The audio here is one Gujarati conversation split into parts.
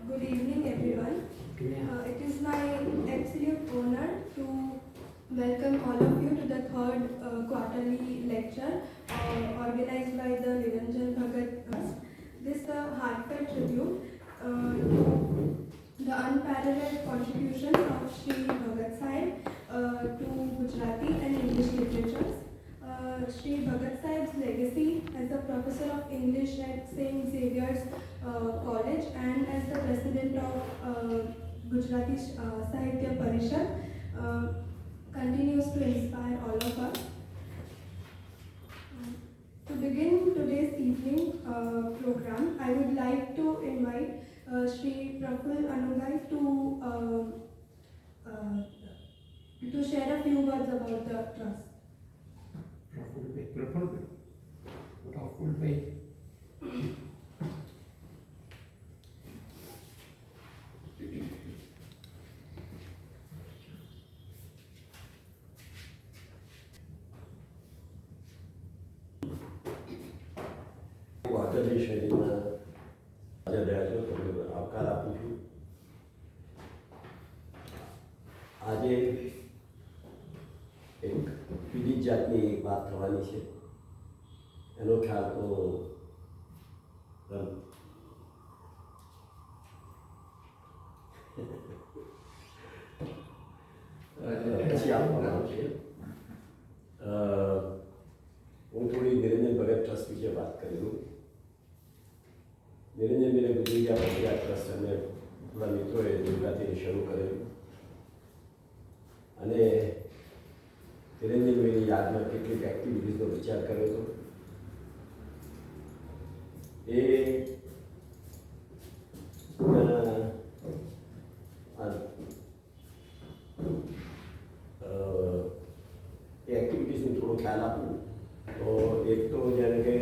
Good evening, everyone. It is my absolute honor to welcome all of you to the third quarterly lecture organized by the Niranjan Bhagat Trust. This is a heartfelt tribute to the unparalleled contribution of Shri Bhagat Sahib to Gujarati and English literatures. Shri Bhagat Sahib's legacy as a professor of English at St. Xavier's College and as the president of Gujarati Sahitya Parishad continues to inspire all of us. To begin today's evening program, I would like to invite Shri Praful Anugai to share a few words about the trust. Praful bhai. વાતની શૈલીમાં હાજર રહ્યા છો તમને આવકાર આપું છું. આજે એક પીડિત જાતની વાત થવાની છે એનો ખ્યાલ તો પછી આપવામાં આવશે. હું થોડી નિરંજન ભગત ટ્રસ્ટ વિશે વાત કરી. નિરંજનભાઈને ગુજરી ગયા પછી આ ટ્રસ્ટ અને થોડા મિત્રોએ ગુજરાતીને શરૂ કરેલું અને નિરંજનભાઈની યાદમાં કેટલીક એક્ટિવિટીઝનો વિચાર કર્યો હતો. એ એક્ટિવિટીઝનો થોડો ખ્યાલ આપું તો એક તો જાણે કે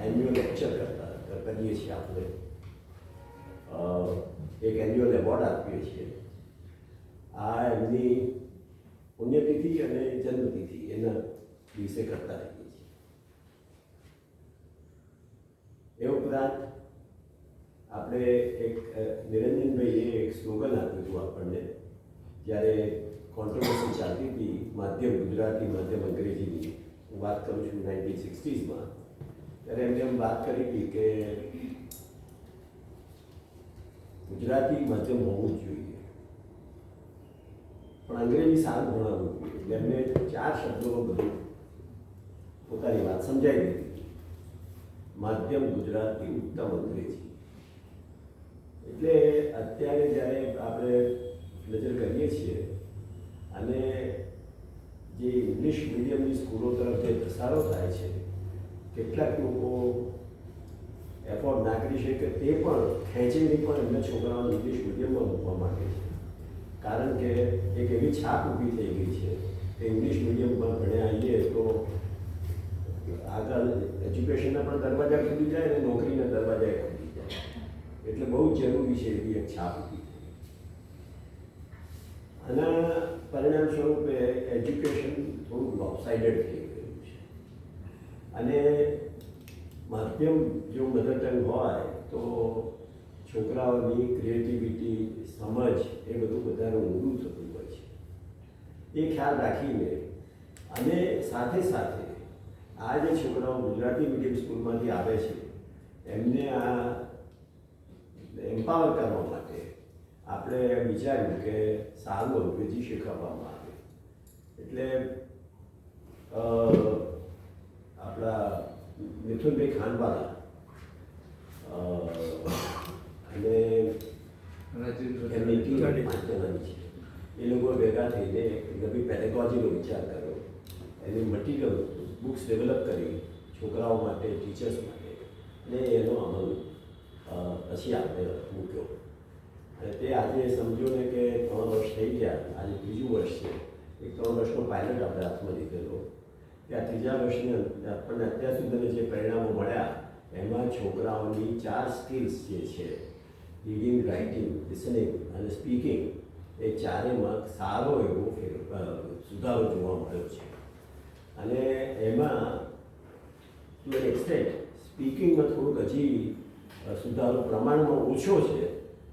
એન્યુઅલ લેક્ચર કરીએ છીએ આપણે, એક એન્યુઅલ એવોર્ડ આપીએ છીએ. આ એમની પુણ્યતિથિ અને જન્મતિથિ એના દિવસે કરતા રહીએ છીએ. એ ઉપરાંત આપણે એક નિરંજનભાઈએ એક સ્લોગન આપ્યું હતું આપણને જ્યારે કોન્ટ્રોવર્સી ચાલતી હતી માધ્યમ ગુજરાતી માધ્યમ અંગ્રેજીની. હું વાત કરું છું 1960s ત્યારે એમને એમ વાત કરી હતી કે ગુજરાતી માધ્યમ હોવું જ જોઈએ પણ અંગ્રેજી સારું ભણાવવું જોઈએ. એટલે એમને 4 શબ્દોમાં બધું પોતાની વાત સમજાવી દીધી. માધ્યમ ગુજરાતી, ઉત્તમ અંગ્રેજી. એટલે અત્યારે જ્યારે આપણે નજર કરીએ છીએ અને જે ઇંગ્લિશ મીડિયમની સ્કૂલો તરફ જે ધસારો થાય છે, કેટલાક લોકો એફોર્ડ ના કરી શકે તે પણ ખેંચીને પણ એમના છોકરાઓને ઇંગ્લિશ મીડિયમમાં મૂકવા માંગે છે. કારણ કે એક એવી છાપ ઊભી થઈ ગઈ છે કે ઇંગ્લિશ મીડિયમમાં ભણ્યા આવીએ તો આગળ એજ્યુકેશનના પણ દરવાજા ખુલી જાય અને નોકરીના દરવાજા ખુલી જાય. એટલે બહુ જરૂરી છે એવી એક છાપ ઊભી થઈ. આના પરિણામ સ્વરૂપે એજ્યુકેશન થોડું લોપસાઇડેડ થઈ ગયું છે અને માધ્યમ જો મધર ટંગ હોય તો છોકરાઓની ક્રિએટિવિટી, સમજ એ બધું વધારે ઊંડું થતું હોય છે. એ ખ્યાલ રાખીને અને સાથે સાથે આ જે છોકરાઓ ગુજરાતી મીડિયમ સ્કૂલમાંથી આવે છે એમને આ એમ્પાવર કરવા માટે આપણે વિચાર્યું કે સારું અંગ્રેજી શીખવવામાં આવે. એટલે આપણા મિથુનભાઈ ખાનવાલા અને એમની ટીમ વાંચવાની છે. એ લોકો ભેગા થઈને નવી પેડેગોજીનો વિચાર કર્યો. એની મટીરિયલ બુક્સ ડેવલપ કરી છોકરાઓ માટે, ટીચર્સ માટે, અને એનો અમલ પછી આપણે મૂક્યો. અને તે આજે સમજો ને કે 3 વર્ષ થઈ ગયા. આજે 3જું વર્ષ છે. એક 3 વર્ષનો પાયલટ આપણે હાથમાં લીધેલો. કે આ 3જા વર્ષની આપણને અત્યાર સુધીના જે પરિણામો મળ્યા એમાં છોકરાઓની 4 સ્કિલ્સ જે છે રીડિંગ, રાઇટિંગ, લિસનિંગ અને સ્પીકિંગ એ ચારેમાં સારો એવો સુધારો જોવા મળ્યો છે. અને એમાં ટુ એન એક્સટેન્ટ સ્પીકિંગમાં થોડુંક હજી સુધારો પ્રમાણમાં ઓછો છે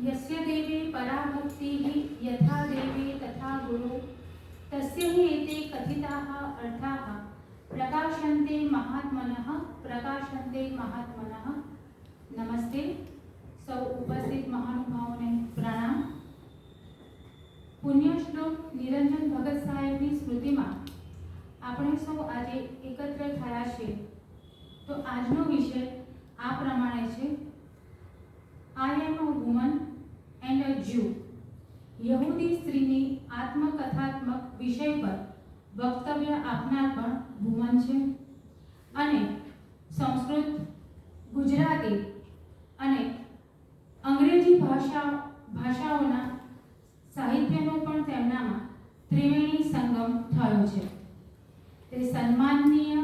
यस्य देवे पराभक्तिः यथा देवे तथा गुरु तस्य हि एते कथिताः अर्थाः प्रकाशन्ते महात्मनः नमस्ते સૌ ઉપસ્થિત મહાનુભાવોને પ્રણામ. પુણ્યશ્લોક નિરંજન ભગત સાહેબની સ્મૃતિમાં આપણે સૌ આજે એકત્ર થયા છીએ. તો આજનો વિષય આ પ્રમાણે છે: I am a woman and a Jew. યહૂદી સ્ત્રીની આત્મકથાત્મક વિષય પર વક્તવ્ય આપનાર પણ વુમન છે અને સંસ્કૃત, ગુજરાતી અને અંગ્રેજી ભાષાઓના સાહિત્યનો પણ તેમનામાં ત્રિવેણી સંગમ થયો છે. તે સન્માનનીય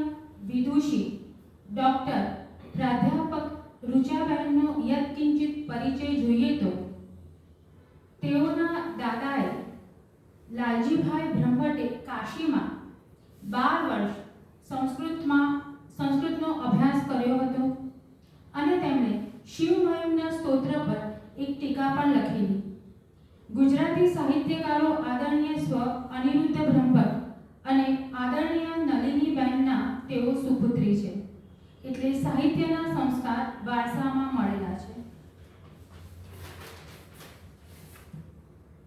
વિદુષી ડૉક્ટર પ્રાધ્યાપક રુચાબેનનો યત્કિંચિત પરિચય જોઈએ તો તેઓના દાદાએ લાલજીભાઈ બ્રહ્મભટ્ટે કાશીમાં 12 વર્ષ સંસ્કૃતનો અભ્યાસ કર્યો હતો અને તેમણે શિવમહિમના સ્તોત્ર પર એક ટીકા પણ લખેલી. ગુજરાતી સાહિત્યકારો આદરણીય સ્વ અનિરુદ્ધ બ્રહ્મભટ્ટ અને આદરણીય નલિનીબેનના તેઓ સુપુત્રી છે. એટલે સાહિત્યના સંસ્કાર વારસામાં મળેલા છે.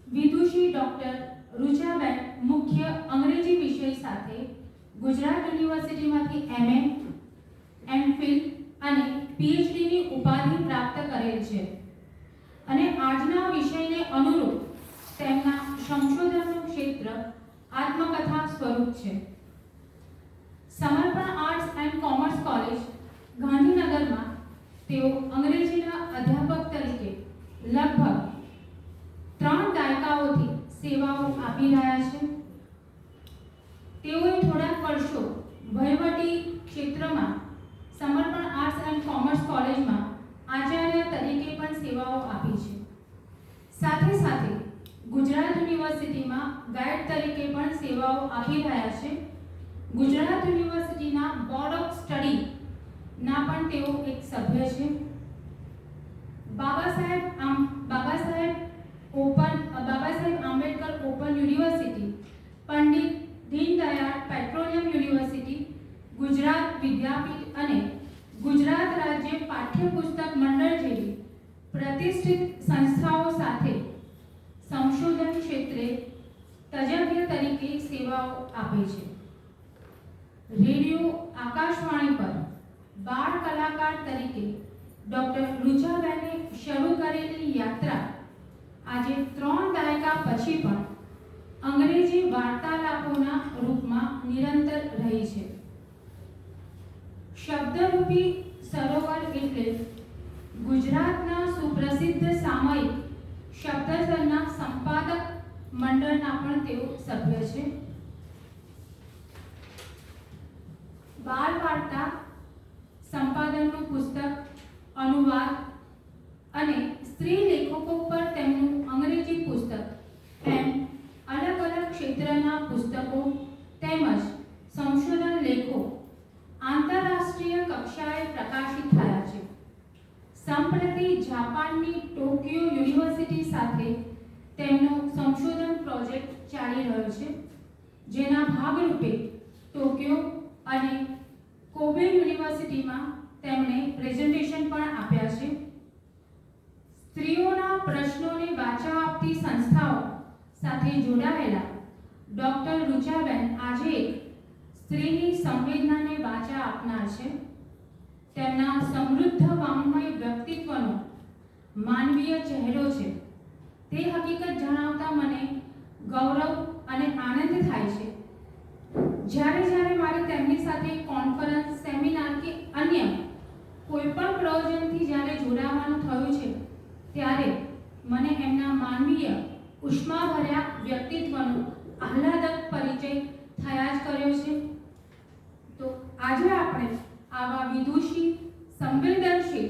વિદુષી ડૉક્ટર રુચાબેન મુખ્ય અંગ્રેજી વિષય સાથે ગુજરાત યુનિવર્સિટીમાંથી MM, MPhil અને PhDની ઉપાધિ પ્રાપ્ત કરેલ છે અને આજના વિષયને અનુરૂપ તેમના સંશોધનનું ક્ષેત્ર આત્મકથા સ્વરૂપ છે. સમર્પણ આર્ટ્સ એન્ડ કોમર્સ કોલેજ ગાંધીનગરમાં તેઓ અંગ્રેજીના અધ્યાપક તરીકે લગભગ 3 દાયકાઓથી સેવાઓ આપી રહ્યા છે. તેઓએ થોડાક વર્ષો વહીવટી ક્ષેત્રમાં સમર્પણ આર્ટ્સ એન્ડ કોમર્સ કોલેજમાં આચાર્ય તરીકે પણ સેવાઓ આપી છે. સાથે સાથે ગુજરાત યુનિવર્સિટીમાં ગાઈડ તરીકે પણ સેવાઓ આપી રહ્યા છે. ગુજરાત યુનિવર્સિટીના બોર્ડ ઓફ સ્ટડીના પણ તેઓ એક સભ્ય છે. Baba Saheb Ambedkar Open University, Pandit Deendayal Petroleum University, Gujarat Vidyapith અને ગુજરાત રાજ્ય પાઠ્યપુસ્તક મંડળ જેવી પ્રતિષ્ઠિત સંસ્થાઓ સાથે સંશોધન ક્ષેત્રે તજજ્ઞ તરીકે સેવાઓ આપે છે. રેડિયો આકાશવાણી પર બાળ કલાકાર તરીકે ડૉક્ટર રુચાબેને શરૂ કરેલી યાત્રા આજે 3 દાયકા પછી પણ અંગ્રેજી વાર્તાલાપોના રૂપમાં નિરંતર રહી છે. શબ્દરૂપી સરોવર એટલે ગુજરાતના સુપ્રસિદ્ધ સામયિક શબ્દસરના સંપાદક મંડળના પણ તેઓ સભ્ય છે. બાળ વાર્તા સંપાદનનું પુસ્તક, અનુવાદ અને સ્ત્રી લેખકો પર તેમનું અંગ્રેજી પુસ્તક એમ અલગ અલગ ક્ષેત્રના પુસ્તકો તેમજ સંશોધન લેખો આંતરરાષ્ટ્રીય કક્ષાએ પ્રકાશિત થયા છે. સંપ્રતિ જાપાનની ટોક્યો યુનિવર્સિટી સાથે તેમનો સંશોધન પ્રોજેક્ટ ચાલી રહ્યો છે, જેના ભાગરૂપે ટોક્યો અને કોબે યુનિવર્સિટીમાં તેમણે પ્રેઝન્ટેશન પણ આપ્યા છે. સ્ત્રીઓના પ્રશ્નોને વાચા આપતી સંસ્થાઓ સાથે જોડાયેલા ડૉક્ટર રુચાબેન આજે એક સ્ત્રીની સંવેદનાને વાચા આપનાર છે. તેમના સમૃદ્ધ વાङ्મય વ્યક્તિત્વનો માનવીય ચહેરો છે. તે હકીકત જણાવતા મને ગૌરવ અને આનંદ થાય છે. જ્યારે મારે તેમની સાથે કોન્ફરન્સ, સેમિનાર કે અન્ય કોઈ પણ પ્રયોજનથી જ્યારે જોડાવાનું થયું છે ત્યારે મને એમના માનવીય ઉષ્માભર્યા વ્યક્તિત્વનો આહલાદક પરિચય થયા જ કર્યો છે. તો આજે આપણે આવા વિદુષી, સંવેદનશીલ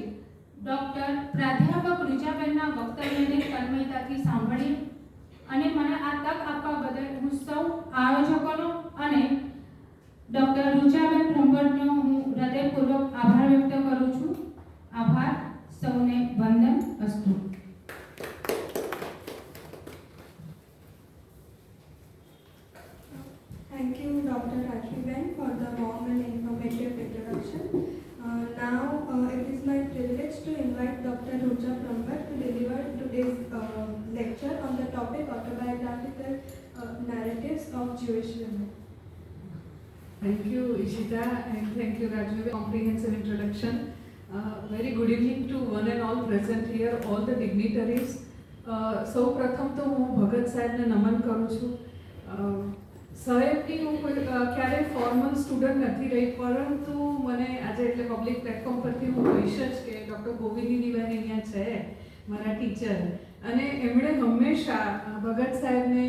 ડૉક્ટર પ્રાધ્યાપક રુચાબેનના વક્તવ્યને તન્મયતાથી સાંભળીએ અને મને આ તક આપવા બદલ હું સૌ આયોજકોનો અને ડૉક્ટર રુચાબેન બ્રહ્મભટ્ટનો હું હૃદયપૂર્વક આભાર વ્યક્ત કરું છું. આભાર. સૌને વંદન અસ્તુ. topic autobiographical narratives of Jewish women. Thank you, Ishita, and thank you, Raju. Comprehensive introduction. Very good evening to one and all present here, all the dignitaries. સૌ પ્રથમ તો હું ભગત સાહેબને નમન કરું છું. સાહેબની હું ક્યારેય ફોર્મલ સ્ટુડન્ટ નથી રહી, પરંતુ મને આજે એટલે પબ્લિક પ્લેટફોર્મ પરથી હું કહીશ જ કે ડૉક્ટર ગોવિંદીબેન અહીંયા છે મારા ટીચર, અને એમણે હંમેશા ભગત સાહેબને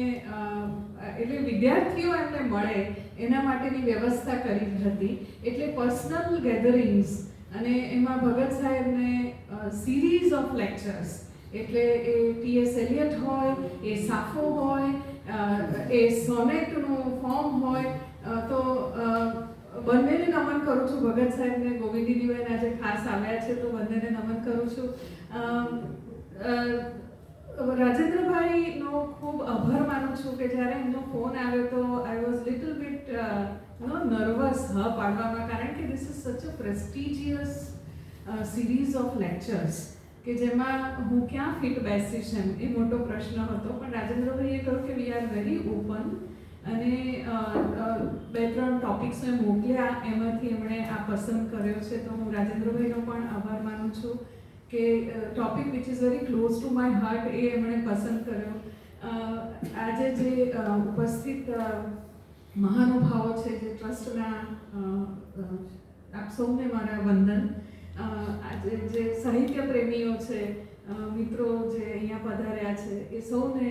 એટલે વિદ્યાર્થીઓ એમને મળે એના માટેની વ્યવસ્થા કરી હતી. એટલે પર્સનલ ગેધરિંગ્સ અને એમાં ભગત સાહેબને સિરીઝ ઓફ લેક્ચર્સ, એટલે એ ટી.એસ. એલિયટ હોય, એ સાફો હોય, એ સોનેટનું ફોર્મ હોય, તો બંનેને નમન કરું છું. ભગત સાહેબને ગોવિંદીબેન આજે ખાસ આવ્યા છે તો બંનેને નમન કરું છું. રાજેન્દ્રભાઈનો ખૂબ આભાર માનું છું કે જ્યારે એમનો ફોન આવ્યો તો I was little bit nervous હા પાડવામાં, કારણ કે ધીસ ઇઝ સચ અ પ્રેસ્ટિજિયસ સિરીઝ ઓફ લેક્ચર્સ કે જેમાં હું ક્યાં ફિટ બેસીશ એ મોટો પ્રશ્ન હતો. પણ રાજેન્દ્રભાઈએ કહ્યું કે વી આર વેરી ઓપન, અને 2-3 ટોપિક્સ મેં મોકલ્યા, એમાંથી એમણે આ પસંદ કર્યો છે. તો હું રાજેન્દ્રભાઈનો પણ આભાર માનું છું કે topic which is very close to my heart એ એમણે પસંદ કર્યો. આજે જે ઉપસ્થિત મહાનુભાવો છે, જે ટ્રસ્ટના, આપ સૌને મારા વંદન. આજે જે સાહિત્ય પ્રેમીઓ છે, મિત્રો જે અહીંયા પધાર્યા છે, એ સૌને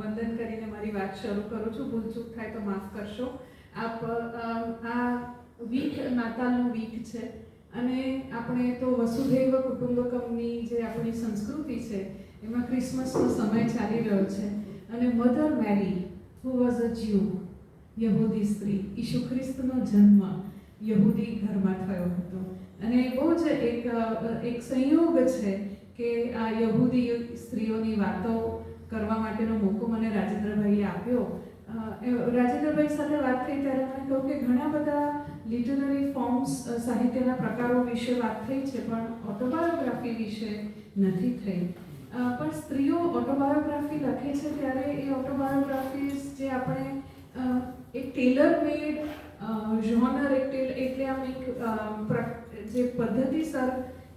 વંદન કરીને મારી વાત શરૂ કરું છું. ભૂલચૂક થાય તો માફ કરશો. આપ આ વીક નાતાલનું વીક છે, અને આપણે તો વસુધૈવ કુટુંબકમની જે આપણી સંસ્કૃતિ છે એમાં ક્રિસમસનો સમય ચાલી રહ્યો છે, અને Mother Mary who was a Jew, યહૂદી સ્ત્રી, ઈસુ ખ્રિસ્તનો જન્મ યહૂદી ઘરમાં થયો હતો. અને બહુ જ એક સંયોગ છે કે આ યહૂદી સ્ત્રીઓની વાતો કરવા માટેનો મોકો મને રાજેન્દ્રભાઈએ આપ્યો. રાજેન્દ્રભાઈ સાથે વાત થઈ ત્યારે મને કહ્યું કે ઘણા બધા લિટરરી ફોર્મ્સ, સાહિત્યના પ્રકારો વિશે વાત થઈ છે, પણ ઓટોબાયોગ્રાફી વિશે નથી થઈ. પણ સ્ત્રીઓ ઓટોબાયોગ્રાફી લખે છે ત્યારે એ ઓટોબાયોગ્રાફીઝ જે આપણે એક ટેલર મેડ જોનર, એટલે આમ એક જે પદ્ધતિસર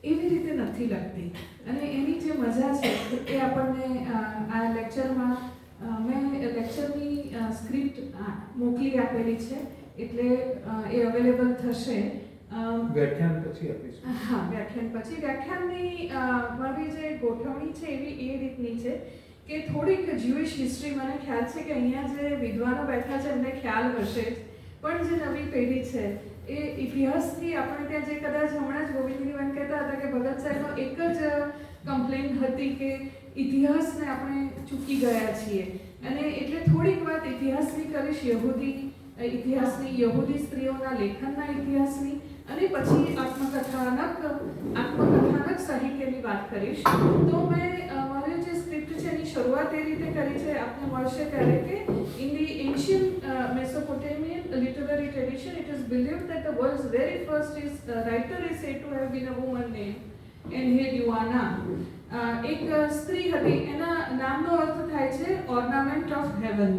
એવી રીતે નથી લખતી. અને એની જે મજા છે એ આપણને આ લેક્ચરમાં, મેં લેક્ચરની સ્ક્રિપ્ટ મોકલી આપેલી છે, એટલે એ અવેલેબલ થશે વ્યાખ્યાન પછી આપીશું. હા, વ્યાખ્યાન પછી. વ્યાખ્યાનની મારી જે ગોઠવણી છે એવી એ રીતની છે કે થોડીક જ્યુઇશ હિસ્ટ્રી, મને ખ્યાલ છે કે અહીંયા જે વિદ્વાનો બેઠા છે એમને ખ્યાલ હશે જ, પણ જે નવી પેઢી છે એ ઇતિહાસથી, આપણે ત્યાં જે કદાચ હમણાં જ ગોવિંદીબેન કહેતા હતા કે ભગત સાહેબનો એક જ કમ્પ્લેન હતી કે ઇતિહાસને આપણે ચૂકી ગયા છીએ, અને એટલે થોડીક વાત ઇતિહાસની કરીશ, ઇતિહાસની, યહૂદી સ્ત્રીઓના લેખનના ઇતિહાસની, અને પછી આત્મકથાનક સાહિત્યની વાત કરીશ. તો મેં મારી જે સ્ક્રિપ્ટ છે એની શરૂઆત એ રીતે કરી છે, આપને મળશે ત્યારે, કે in the ancient Mesopotamian literary tradition, it is believed that the world's very first writer is said to have been a woman named Enheduanna. એક સ્ત્રી હતી, એના નામનો અર્થ થાય છે ઓર્નામેન્ટ ઓફ હેવન,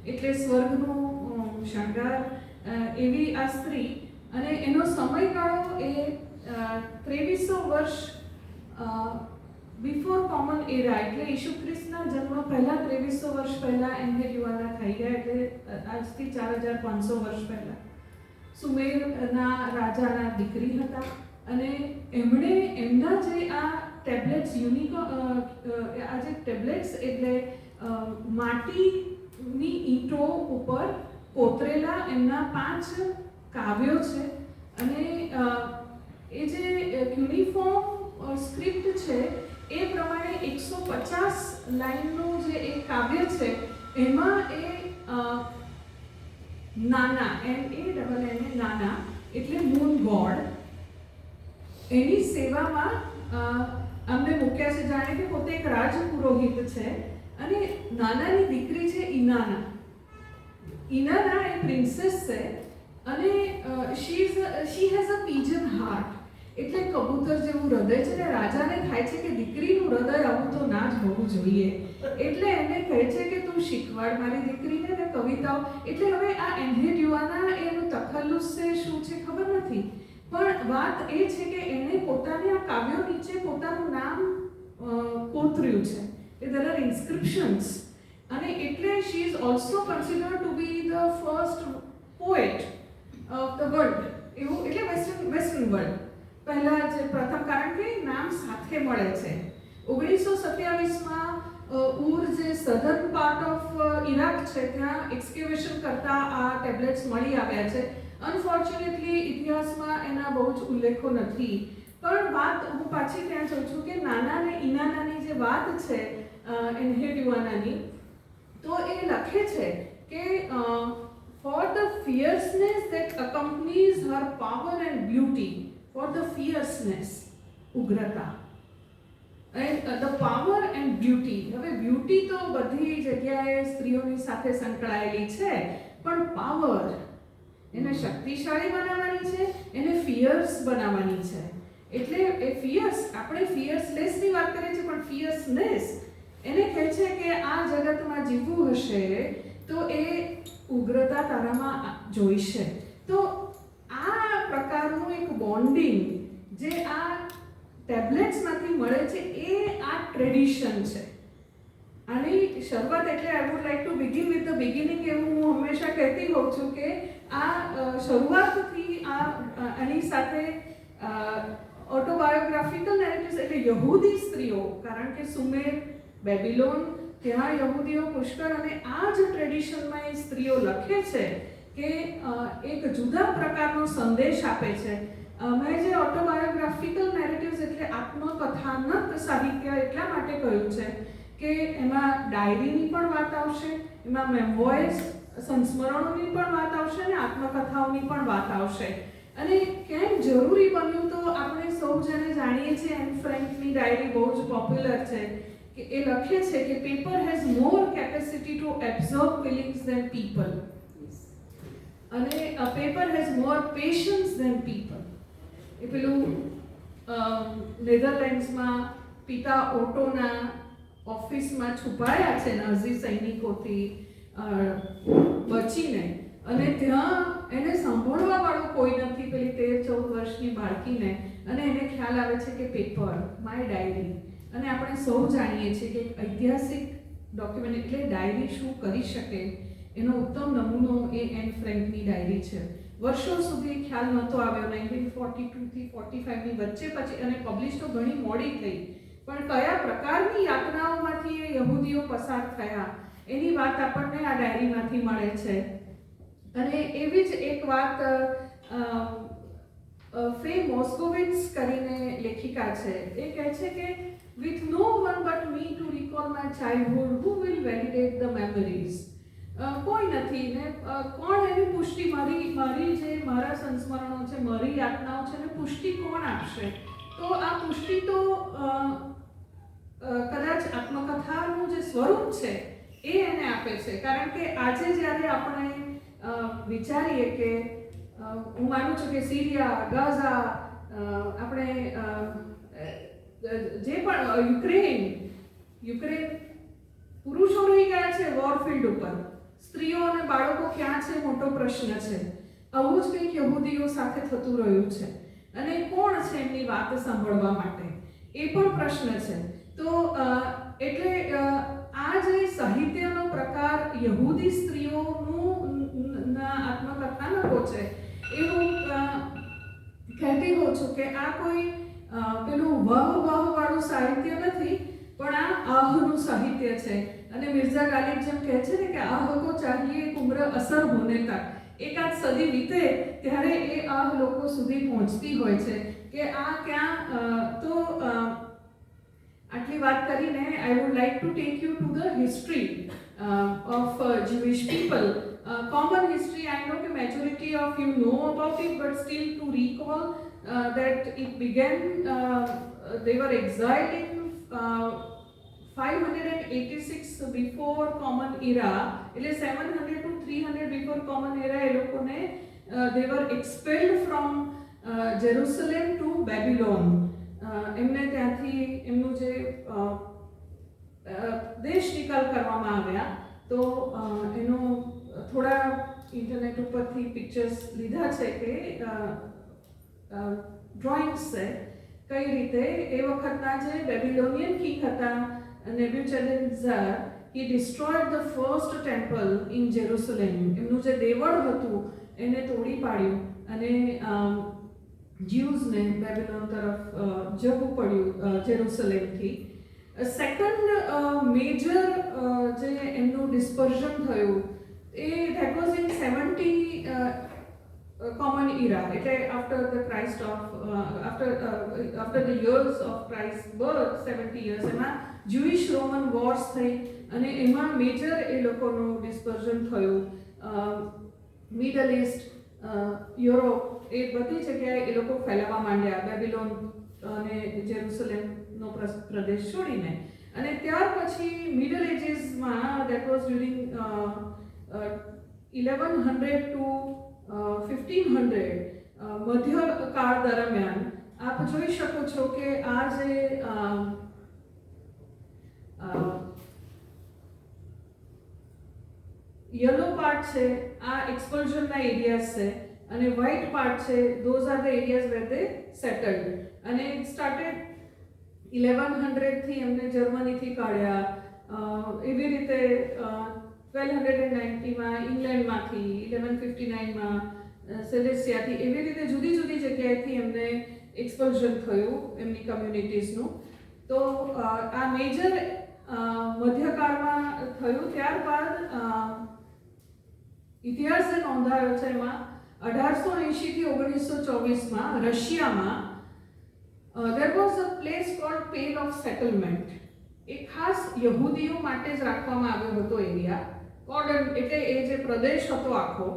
એટલે સ્વર્ગનું શણગાર, એવી આ સ્ત્રી. અને એનો સમયગાળો એ 2300 વર્ષ બિફોર કોમન એરા, એટલે ઈસુ ખ્રિસ્તના જન્મ પહેલાં 2300 વર્ષ પહેલાં એન્હેડ્યુઆના થઈ ગયા, એટલે આજથી 4500 વર્ષ પહેલાં સુમેરના રાજાના દીકરી હતા. અને એમણે એમના જે આ ટેબ્લેટ્સ, આ જે ટેબ્લેટ્સ એટલે માટીની ઈંટો ઉપર કોતરેલા એમના 5 કાવ્યો છે. અને એ જે યુનિફોર્મ સ્ક્રિપ્ટ છે એ પ્રમાણે 150 લાઈનનું જે એક કાવ્ય છે એમાં એ નાના, નાના એટલે મૂન ગોડ, એની સેવામાં અમને મૂક્યા છે. જાણે કે પોતે એક રાજપુરોહિત છે, અને નાનાની દીકરી છે ઇનાના. ઇનાના એ પ્રિન્સેસ છે, અને she has a pigeon heart, એટલે કબૂતર જેવું હૃદય છે ને, રાજાને થાય છે કે દીકરીનું હૃદય આવું તો ના જ હોવું જોઈએ, એટલે એને કહે છે કે તું શીખવાડ મારી દીકરીને ને કવિતાઓ. એટલે હવે આ એન્હે ડ્યુઆના એનું તખલ્લુસ છે શું છે ખબર નથી, પણ વાત એ છે કે એણે પોતાની આ કાવ્યો નીચે પોતાનું નામ કોતર્યું છે. there are inscriptions, અને એટલે she is also considered to be the first poet of the world. એવું એટલે વેસ્ટર્ન વર્લ્ડ પહેલા જે પ્રથમ, કારણ કે નામ સાથે મળે છે. 1927માં ઉર જે સધર્ન પાર્ટ ઓફ ઇરાક છે ત્યાં એક્સકેવેશન કરતા આ ટેબ્લેટ્સ મળી આવ્યા છે. અનફોર્ચ્યુનેટલી ઇતિહાસમાં એના બહુ જ ઉલ્લેખો નથી, પણ વાત હું પાછી ત્યાં જોઉં છું કે નાના ને ઇનાનાની જે વાત છે એન્હે ડ્યુઆનાની, તો એ લખે છે કે for the fierceness that accompanies her power and beauty, for the fierceness, ઉગ્રતા, and the power and beauty. હવે બ્યુટી તો બધી જગ્યાએ સ્ત્રીઓની સાથે સંકળાયેલી છે, પણ પાવર એને શક્તિશાળી બનાવવાની છે, એને ફિયર્સ બનાવવાની છે. એટલે એ ફિયર્સ, આપણે ફિયર્સલેસની વાત કરીએ છીએ, પણ ફિયર્સનેસ એને કહે છે કે આ જગતમાં જીવવું હશે તો એ ઉગ્રતા તારામાં જોઈશે. તો આ પ્રકારનું એક બોન્ડિંગ જે આ ટેબ્લેટ્સમાંથી મળે છે એ આ ટ્રેડિશન છે. આની શરૂઆત, એટલે I would like to begin with the beginning, એવું હું હંમેશા કહેતી હોઉં છું કે આ શરૂઆતથી આની સાથે ઓટોબાયોગ્રાફિકલ નેરેટિવ્સ, એટલે યહૂદી સ્ત્રીઓ, કારણ કે સુમેર, બેબીલોન, ત્યાં યહૂદીઓ પુષ્કળ, અને આ જ ટ્રેડિશનમાં એ સ્ત્રીઓ લખે છે કે એક જુદા પ્રકારનો સંદેશ આપે છે. મેં જે ઓટોબાયોગ્રાફિકલ નેરેટિવ્સ એટલે આત્મકથાનક સાહિત્ય એટલા માટે કહ્યું છે કે એમાં ડાયરીની પણ વાત આવશે, એમાં મેમોઇર્સ, સંસ્મરણોની પણ વાત આવશે, અને આત્મકથાઓની પણ વાત આવશે. અને કેમ જરૂરી બન્યું, તો આપણે સૌ જણે જાણીએ છીએ એન ફ્રેન્કની ડાયરી બહુ જ પોપ્યુલર છે કે એ લખે છે કે paper has more capacity to absorb feelings than people, અને paper has more patience than people. એ પેલું નેધરલેન્ડ્સમાં પિતા ઓટોના ઓફિસમાં છુપાયા છે નાઝી સૈનિકોથી બચીને, અને ત્યાં એને સાંભળવા વાળું કોઈ નથી, પેલી 13-14 વર્ષની બાળકીને, અને એને ખ્યાલ આવે છે કે પેપર, માય ડાયરી. અને આપણે સૌ જાણીએ છીએ કે ઐતિહાસિક ડોક્યુમેન્ટ એટલે ડાયરી શું કરી શકે, એનો ઉત્તમ નમૂનો એ એન ફ્રેન્કની ડાયરી છે. વર્ષો સુધી ખ્યાલ નહોતો આવ્યો, 1942 થી 45ની વચ્ચે પછી, અને પબ્લિશ તો ઘણી મોડી થઈ, પણ કયા પ્રકારની યાતનાઓમાંથી એ યહૂદીઓ પસાર થયા એની વાત આપણને આ ડાયરીમાંથી મળે છે. અને એવી જ એક વાત ફે મોસ્કોવિટ્સ કરીને લેખિકા છે, એ કહે છે કે with no one but me to recall my childhood, who will validate the memories? કોઈ નથી ને કોણ એની પુષ્ટિ, મારી જે મારા સંસ્મરણો છે, મારી યાતનાઓ છે, ને પુષ્ટિ કોણ આપશે? તો આ પુષ્ટિ તો કદાચ આત્મકથાનું જે સ્વરૂપ છે એ એને આપે છે. કારણ કે આજે જ્યારે આપણે વિચારીએ કે હું માનું છું કે સિરિયા, ગાઝા, આપણે જે પણ યુક્રેન પુરુષો રહી ગયા છે વોરફિલ્ડ ઉપર, સ્ત્રીઓ અને બાળકો ક્યાં છે મોટો પ્રશ્ન છે. આવું જ કંઈક યહૂદીઓ સાથે થતું રહ્યું છે, અને કોણ છે એમની વાત સાંભળવા માટે એ પણ પ્રશ્ન છે. તો એટલે આ જે સાહિત્યનો પ્રકાર યહૂદી સ્ત્રીઓનું આત્મકથાનકો છે એ હું કહેતી હોઉં છું કે આ કોઈ પેલું વાળું સાહિત્ય નથી, પણ આ આહનું સાહિત્ય છે. અને મિર્ઝા ગાલિબ જેમ કહે છે ને કે આહ કો ચાહીએ એક ઉમ્ર અસર હોને તક, એકાદ સદી વીતે ત્યારે એ આહ લોકો સુધી પહોંચતી હોય છે કે આ ક્યાં. તો આટલી વાત કરીને I would like to take you to the history of Jewish people. Common history, I know the majority of you know about it, but still to recall that it began, they were exiled in 586 before Common Era, એટલે 700 to 300 before Common Era એ લોકોને they were expelled from Jerusalem to Babylon. એમને ત્યાંથી એમનું જે દેશ નિકાલ કરવામાં આવ્યા, તો એનો થોડા ઇન્ટરનેટ ઉપરથી પિક્ચર્સ લીધા છે કે ડ્રોઈંગ્સ છે કઈ રીતે એ વખતના જે બેબીલોનિયન કિંગ હતા નેબ્યુચડનેઝર, he destroyed the first temple in Jerusalem. એમનું જે દેવળ હતું એને તોડી પાડ્યું અને જ્યુઝને બેબીલોન તરફ જવું પડ્યું જેરુસલેમથી. સેકન્ડ મેજર જે એમનું ડિસ્પર્ઝન થયું એ that was in 70 common era, એટલે after the Christ of after the years of Christ's birth, 70 years, એમાં Jewish Roman wars થઈ અને એમાં મેજર એ લોકોનું ડિસ્પર્ઝન થયું. મિડલ ઇસ્ટ, યુરોપ, એ બધી જગ્યાએ એ લોકો ફેલાવા માંડ્યા બેબીલોન અને જેરુસલેમનો પ્રદેશ છોડીને. અને ત્યાર પછી મિડલ એજીસમાં, દેટ વોઝ ડ્યુરિંગ 1100 ટુ 1500, મધ્યકાળ દરમિયાન આપ જોઈ શકો છો કે આ જે યલો પાર્ટ છે આ એક્સપલ્ઝનના એરિયાઝ છે અને વ્હાઇટ પાર્ટ છે those are the areas where they settled. અને ઇટ સ્ટાર્ટેડ 1100 થી એમને જર્મનીથી કાઢ્યા, એવી રીતે 1290માં ઇંગ્લેન્ડમાંથી, 1159માં સેલેસિયાથી, એવી રીતે જુદી જુદી જગ્યાએથી એમને એક્સપલ્ઝન થયું એમની કમ્યુનિટીઝનું. તો આ મેજર મધ્યકાળમાં થયું. ત્યારબાદ ઇતિહાસ જે નોંધાયો છે એમાં 1880 થી 1924માં રશિયામાં there was a place called Pale of Settlement. એક ખાસ યહૂદીઓ માટે જ રાખવામાં આવ્યો હતો એરિયા, કોર્ડન એટલે એ જે પ્રદેશ હતો આખો,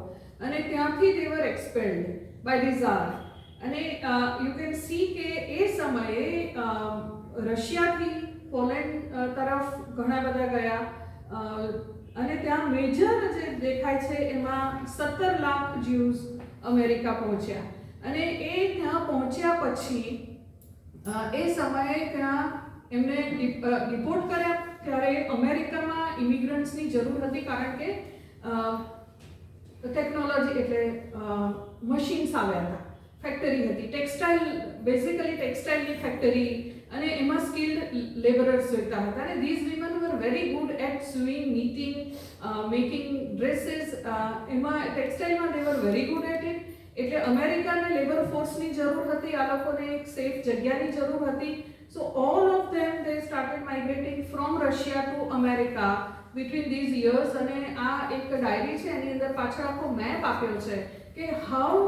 અને ત્યાંથી they were expelled by the Tsar. અને યુ કેન સી કે એ સમયે રશિયાથી પોલેન્ડ તરફ ઘણા બધા ગયા અને ત્યાં મેજર જે દેખાય છે એમાં 17 લાખ જ્યુઝ અમેરિકા પહોંચ્યા. અને એ ત્યાં પહોંચ્યા પછી એ સમયે ત્યાં એમને ડિપોર્ટ કર્યા. ત્યારે અમેરિકામાં ઇમિગ્રન્ટ્સની જરૂર હતી કારણ કે ટેકનોલોજી એટલે મશીન્સ આવ્યા હતા, ફેક્ટરી હતી, ટેક્સટાઇલ, બેઝિકલી ટેક્સટાઇલની ફેક્ટરી, અને એમાં સ્કિલ્ડ લેબરર્સ જોઈતા હતા. અને these women were very good at sewing, knitting, making dresses, એમાં ટેક્સટાઇલમાં they were very good at it. એટલે અમેરિકાને લેબર ફોર્સની જરૂર હતી, આ લોકોને એક સેફ જગ્યાની જરૂર હતી. So all of them they started migrating from Russia to America between these years. અને આ એક ડાયરી છે, એની અંદર પાછળ આખો મેપ આપ્યો છે કે how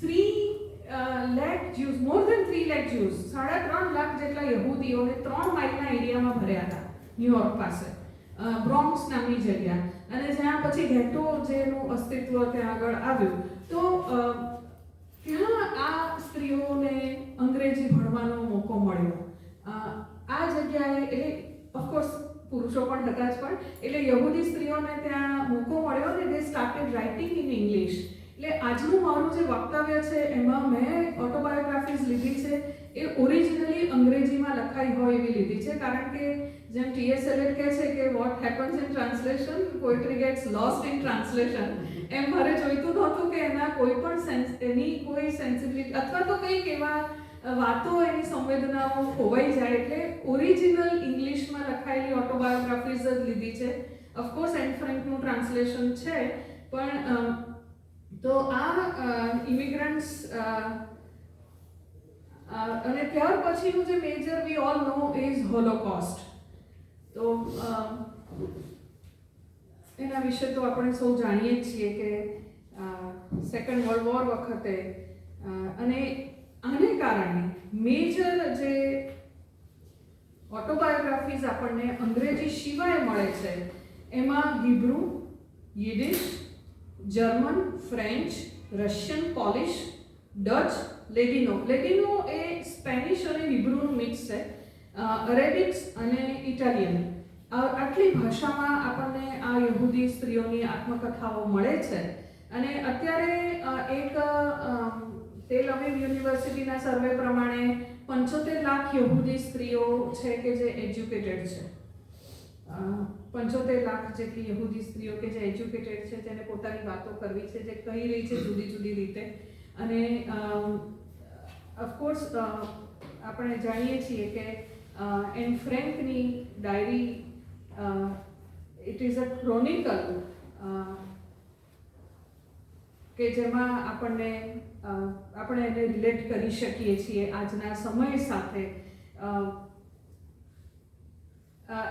3 lakh Jews, more than 3 lakh Jews, 3.5 lakh જેટલા યહૂદીઓને 3 માઇલના એરિયામાં ભર્યા હતા ન્યુયોર્ક પાસે, બ્રોન્ક્સ નામની જગ્યા. અને જ્યાં પછી ગેટો જેનું અસ્તિત્વ ત્યાં આગળ આવ્યું, તો ત્યાં આ સ્ત્રીઓને અંગ્રેજી ભણવાનો મોકો મળ્યો. આ જગ્યાએ એટલે ઓફકોર્સ પુરુષો પણ હતા જ, પણ એટલે યહૂદી સ્ત્રીઓને ત્યાં મોકો મળ્યો અને દે સ્ટાર્ટેડ રાઇટિંગ ઇન ઇંગ્લિશ. એટલે આજનું મારું જે વક્તવ્ય છે એમાં મેં ઓટોબાયોગ્રાફીઝ લીધી છે એ ઓરિજિનલી અંગ્રેજીમાં લખાઈ હોય એવી લીધી છે, કારણ કે જેમ ટી.એસ. એલિયટ કહે છે કે what happens in translation, poetry gets lost in translation. એમ મારે જોઈતું નહોતું કે એના કોઈ પણ એની કોઈ સેન્સિબિલિટી અથવા તો કંઈક એવા વાતો, એની સંવેદનાઓ ખોવાઈ જાય, એટલે ઓરિજિનલ ઇંગ્લિશમાં લખાયેલી ઓટોબાયોગ્રાફીઝ જ લીધી છે. ઓફકોર્સ એન ફ્રેન્કનું ટ્રાન્સલેશન છે, પણ તો આ ઇમિગ્રન્ટ્સ અને ત્યાર પછીનું જે major we all know is Holocaust. તો એના વિશે તો આપણે સૌ જાણીએ જ છીએ કે સેકન્ડ વર્લ્ડ વોર વખતે, અને આને કારણે મેજર જે ઓટોબાયોગ્રાફીઝ આપણને અંગ્રેજી સિવાય મળે છે એમાં Hebrew, Yiddish, German, French, Russian, Polish, Dutch, Ladino. Ladino એ સ્પેનિશ અને હિબ્રુનું મિક્સ છે, અરેબિક્સ અને ઇટાલિયન. આટલી ભાષામાં આપણને આ યહૂદી સ્ત્રીઓની આત્મકથાઓ મળે છે. અને અત્યારે એક તેલ અવીવ યુનિવર્સિટીના સર્વે પ્રમાણે 75 લાખ યહૂદી સ્ત્રીઓ છે કે જે એજ્યુકેટેડ છે. 75 લાખ જેટલી યહૂદી સ્ત્રીઓ કે જે એજ્યુકેટેડ છે, જેને પોતાની વાતો કરવી છે, જે કહી રહી છે જુદી જુદી રીતે. અને ઓફકોર્સ આપણે જાણીએ છીએ કે એન ફ્રેન્કની diary it is a chronicle કે જેમાં આપણે એને રિલેટ કરી શકીએ છીએ આજના સમય સાથે.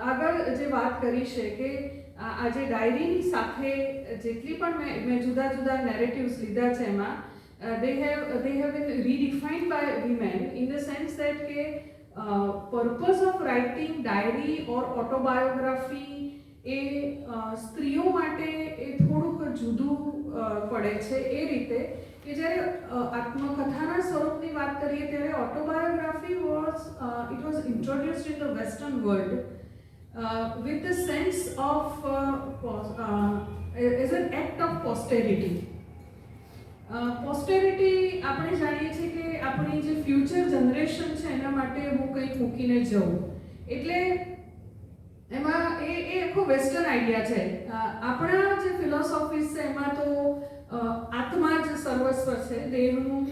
આગળ જે વાત કરી છે કે આજે ડાયરીની સાથે જેટલી પણ મેં જુદા જુદા નેરેટિવ્સ લીધા છે એમાં they have been redefined by women in the sense that કે purpose of writing diary or autobiography એ સ્ત્રીઓ માટે એ થોડુંક જુદું પડે છે એ રીતે કે જ્યારે આત્મકથાના સ્વરૂપની વાત કરીએ ત્યારે autobiography it was introduced in the western world with the sense of as an act of posterity. પોસ્ટેરિટી આપણે જાણીએ છીએ કે આપણી જે ફ્યુચર જનરેશન છે એના માટે હું કંઈક મૂકીને જઉં, એટલે એમાં એ આખો વેસ્ટર્ન આઈડિયા છે. આપણા જે ફિલોસોફીઝ છે એમાં તો આત્મા જ સર્વસ્વ છે, દેહનું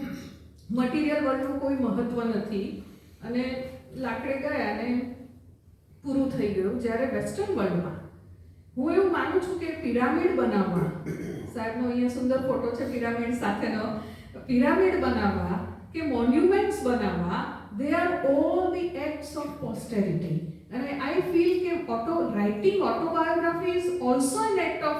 મટીરિયલ વર્લ્ડનું કોઈ મહત્વ નથી અને લાકડે ગયા અને પૂરું થઈ ગયું. જ્યારે વેસ્ટર્ન વર્લ્ડમાં હું એવું માનું છું કે પિરામિડ બનાવવા, સાહેબનો અહીંયા સુંદર ફોટો છે પિરામિડ સાથેનો, પિરામિડ બનાવવા કે મોન્યુમેન્ટ્સ બનાવવા, they are all the acts of posterity. અને I feel કે writing autobiography is also an act of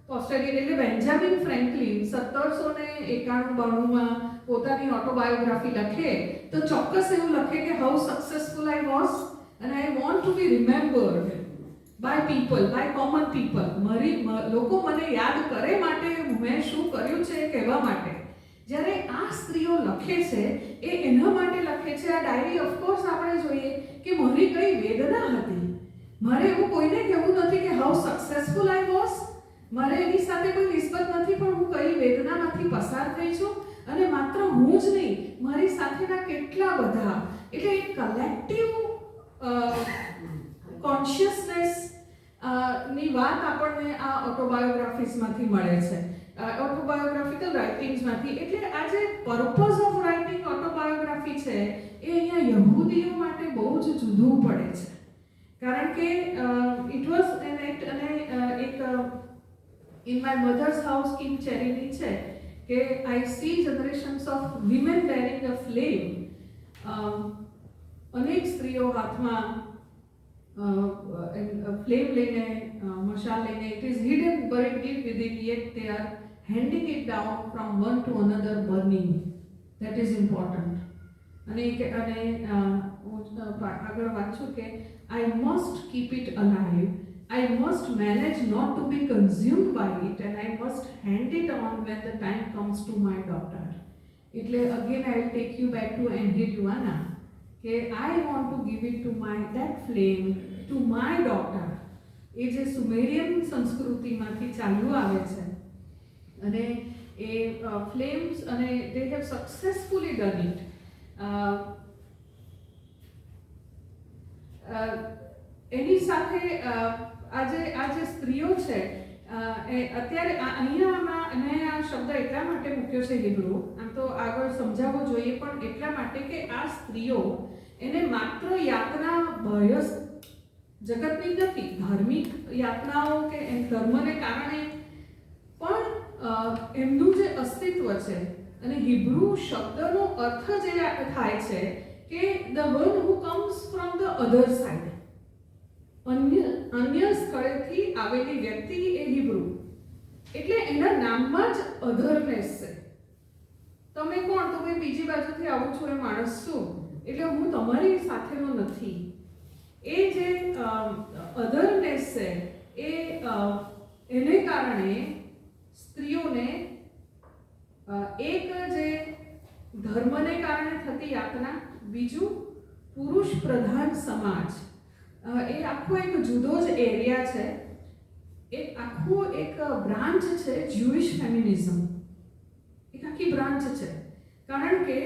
posterity. એટલે બેન્જામિન ફ્રેન્કલિન 1791-92માં પોતાની ઓટોબાયોગ્રાફી લખે તો ચોક્કસ એવું લખે કે how successful I was and I want to be remembered by people, by common people. લોકો મને યાદ કરે માટે મેં શું કર્યું છે એ કહેવા માટે. જ્યારે આ સ્ત્રીઓ લખે છે એ એના માટે લખે છે. આ ડાયરી ઓફકોર્સ આપણે જોઈએ કે મારી કઈ વેદના હતી. મારે એવું કોઈને કહેવું નથી કે હાઉ સક્સેસફુલ આઈ વોઝ, મારે એની સાથે કોઈ નિસ્બત નથી, પણ હું કઈ વેદનામાંથી પસાર થઈ છું અને માત્ર હું જ નહીં, મારી સાથેના કેટલા બધા. એટલે એક કલેક્ટિવ કોન્શિયસનેસ ની વાત આપણને આ ઓટોબાયોગ્રાફીઝમાંથી મળે છે, ઓટોબાયોગ્રાફિકલ રાઇટિંગ્સમાંથી. એટલે આ જે પર્પઝ ઓફ રાઇટિંગ ઓટોબાયોગ્રાફી છે એ અહીંયા યહૂદીઓ માટે બહુ જ જુદું પડે છે, કારણ કે ઇટ વોઝ એન એક્ટ. અને એક in my mother's house Kim ચેરીની છે કે I see generations of women bearing a flame. અનેક સ્ત્રીઓ હાથમાં ફ્લેમ લઈને, મશાલ લઈને, it is hidden buried deep within, yet they are handing it down from one to another burning. That is important. અને આગળ વાંચું કે I must keep it alive, I must manage not to be consumed by it, and I must hand it on when the time comes to my daughter. એટલે again I will take you back to Henry Luana કે I want to give it to that flame to my daughter. એ જે સુમેરિયન સંસ્કૃતિમાંથી ચાલ્યું આવે છે અને એ ફ્લેમ્સ, અને they have successfully done it. એની સાથે આ જે સ્ત્રીઓ છે અત્યારે અહીંયા મેં આ શબ્દ એટલા માટે મૂક્યો છે હિબ્રુ, આમ તો આગળ સમજાવવો જોઈએ, પણ એટલા માટે કે આ સ્ત્રીઓ એને માત્ર યાતના બાહ્ય જગતની નથી, ધાર્મિક યાતનાઓ કે ધર્મને કારણે પણ એમનું જે અસ્તિત્વ છે. અને હિબ્રુ શબ્દનો અર્થ જે થાય છે કે the one who comes from the other side, અન્ય સ્થળેથી આવેલી વ્યક્તિ એ હિબ્રુ. એટલે એના નામમાં જ અધરનેસ છે. તમે કોણ? તો ભાઈ બીજી બાજુથી આવું છું એ માણસ છું, એટલે હું તમારી સાથેનો નથી. એ જે અધરનેસ છે એને કારણે સ્ત્રીઓને એક જે ધર્મને કારણે થતી યાતના, બીજું પુરુષ પ્રધાન સમાજ, એ આખો એક જુદો જ એરિયા છે. એક આખું એક બ્રાન્ચ છે જ્યુઇશ ફેમિનિઝમ, એક આખી બ્રાન્ચ છે. કારણ કે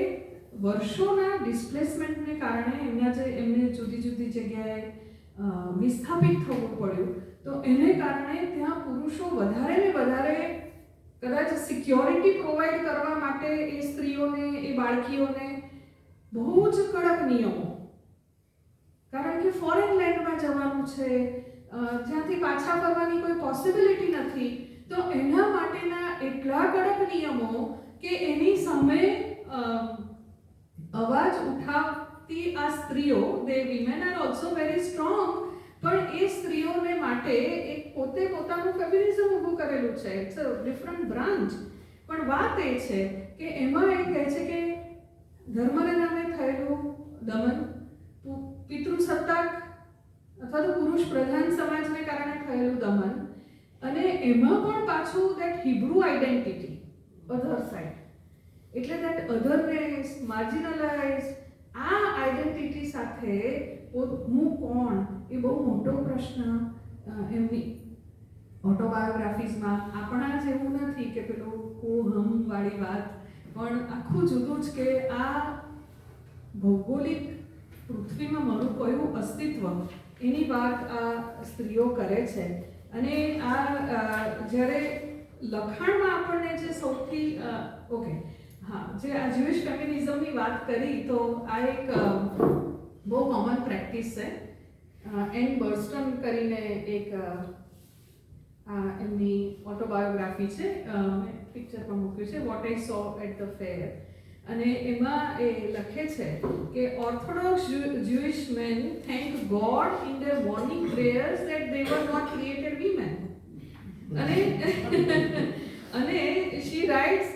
વર્ષોના ડિસ્પ્લેસમેન્ટને કારણે એમને જુદી જુદી જગ્યાએ વિસ્થાપિત થવું પડ્યું. તો એને કારણે ત્યાં પુરુષો વધારે ને વધારે કદાચ સિક્યોરિટી પ્રોવાઈડ કરવા માટે એ સ્ત્રીઓને, એ બાળકીઓને બહુ જ કડક નિયમો, કારણ કે ફોરેન લેન્ડમાં જવાનું છે, જ્યાંથી પાછા ફરવાની કોઈ પોસિબિલિટી નથી, તો એના માટેના એટલા કડક નિયમો કે એની સામે અવાજ ઉઠાવતી આ સ્ત્રીઓ, they women are also very strong, પણ એ સ્ત્રીઓને માટે એક પોતે પોતાનું ફેમિનિઝમ ઊભું કરેલું છે. It's a different branch. પણ વાત એ છે કે એમાં એ કહે છે કે ધર્મને નામે થયેલું દમન, પિતૃસત્તાક અથવા તો પુરુષ પ્રધાન સમાજને કારણે થયેલું દમન, અને એમાં પણ પાછું that Hebrew identity, other side, એટલે દેટ અધરનેસ, માર્જિનલાઇઝ, આ આઈડેન્ટિટી સાથે હું કોણ એ બહુ મોટો પ્રશ્ન એમની ઓટોબાયોગ્રાફીઝમાં. આપણા જેવું નથી કે પેલું હમ વાળી વાત, પણ આખું જુદું જ કે આ ભૌગોલિક પૃથ્વીમાં મારું કયું અસ્તિત્વ, એની વાત આ સ્ત્રીઓ કરે છે. અને આ જ્યારે લખાણમાં આપણને જે સૌથી જે આ જ્યુઇશ ફેમિનિઝમની વાત કરી, તો આ એક બહુ કોમન પ્રેક્ટિસ છે. એન બર્સ્ટન કરીને એક એમની ઓટોબાયોગ્રાફી છે, પિક્ચર પણ મૂક્યું છે, what I saw at the fair. અને એમાં એ લખે છે કે orthodox Jewish men thank God in their morning prayers that they were not created women. અને she writes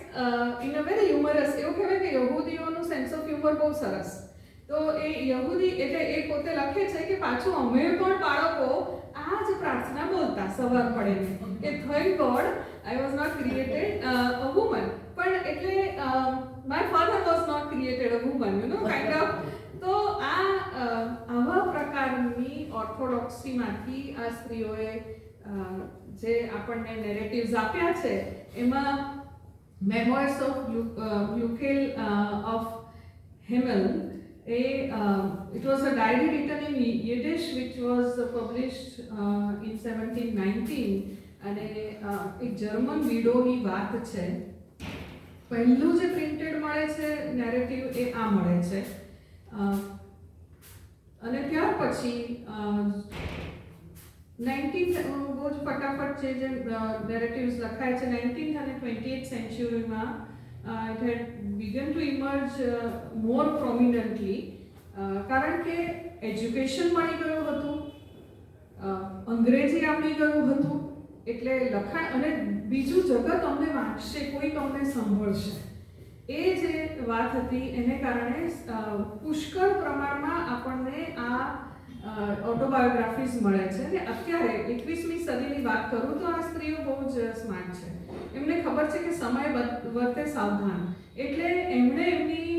in a very humorous, એવું કહેવાય કે યહૂદીઓનું સેન્સ ઓફ હ્યુમર બહુ સરસ. તો એ યહૂદી એટલે એ પોતે લખે છે કે પાછું અમે પણ બાળકો આ જ પ્રાર્થના બોલતા સવાર પડે કે thank God I was not created a woman. પણ એટલે my father was not created a woman, you know kind of. તો આવા પ્રકારની ઓર્થોડોક્સીમાંથી આ સ્ત્રીઓએ જે આપણને નેરેટિવ્સ આપ્યા છે, એમાં memoirs of Glückel of Hameln, it was a diary written in Yiddish which was published in 1719, અને એક જર્મન વિડોની વાત છે. પહેલું જે પ્રિન્ટેડ મળે છે નેરેટિવ એ આ મળે છે. અને ત્યાર પછી 19th બહુ જ ફટાફટ જે નેરેટિવ્સ લખાય છે 19th અને 20th સેન્ચુરીમાં it had begun to emerge more prominently, કારણ કે એજ્યુકેશન મળી ગયું હતું, અંગ્રેજી આવડી ગયું હતું, એટલે લખાણ, અને બીજું જગત અમને વાંચશે, કોઈ અમને સાંભળશે, એ જે વાત હતી એને કારણે પુષ્કળ પ્રમાણમાં આપણને આ ઓટોબાયોગ્રાફીઝ મળે છે. અને અત્યારે 21મી સદીની વાત કરું તો આ સ્ત્રીઓ બહુ જ સ્માર્ટ છે. એમને ખબર છે કે સમય વર્તે સાવધાન, એટલે એમણે એમની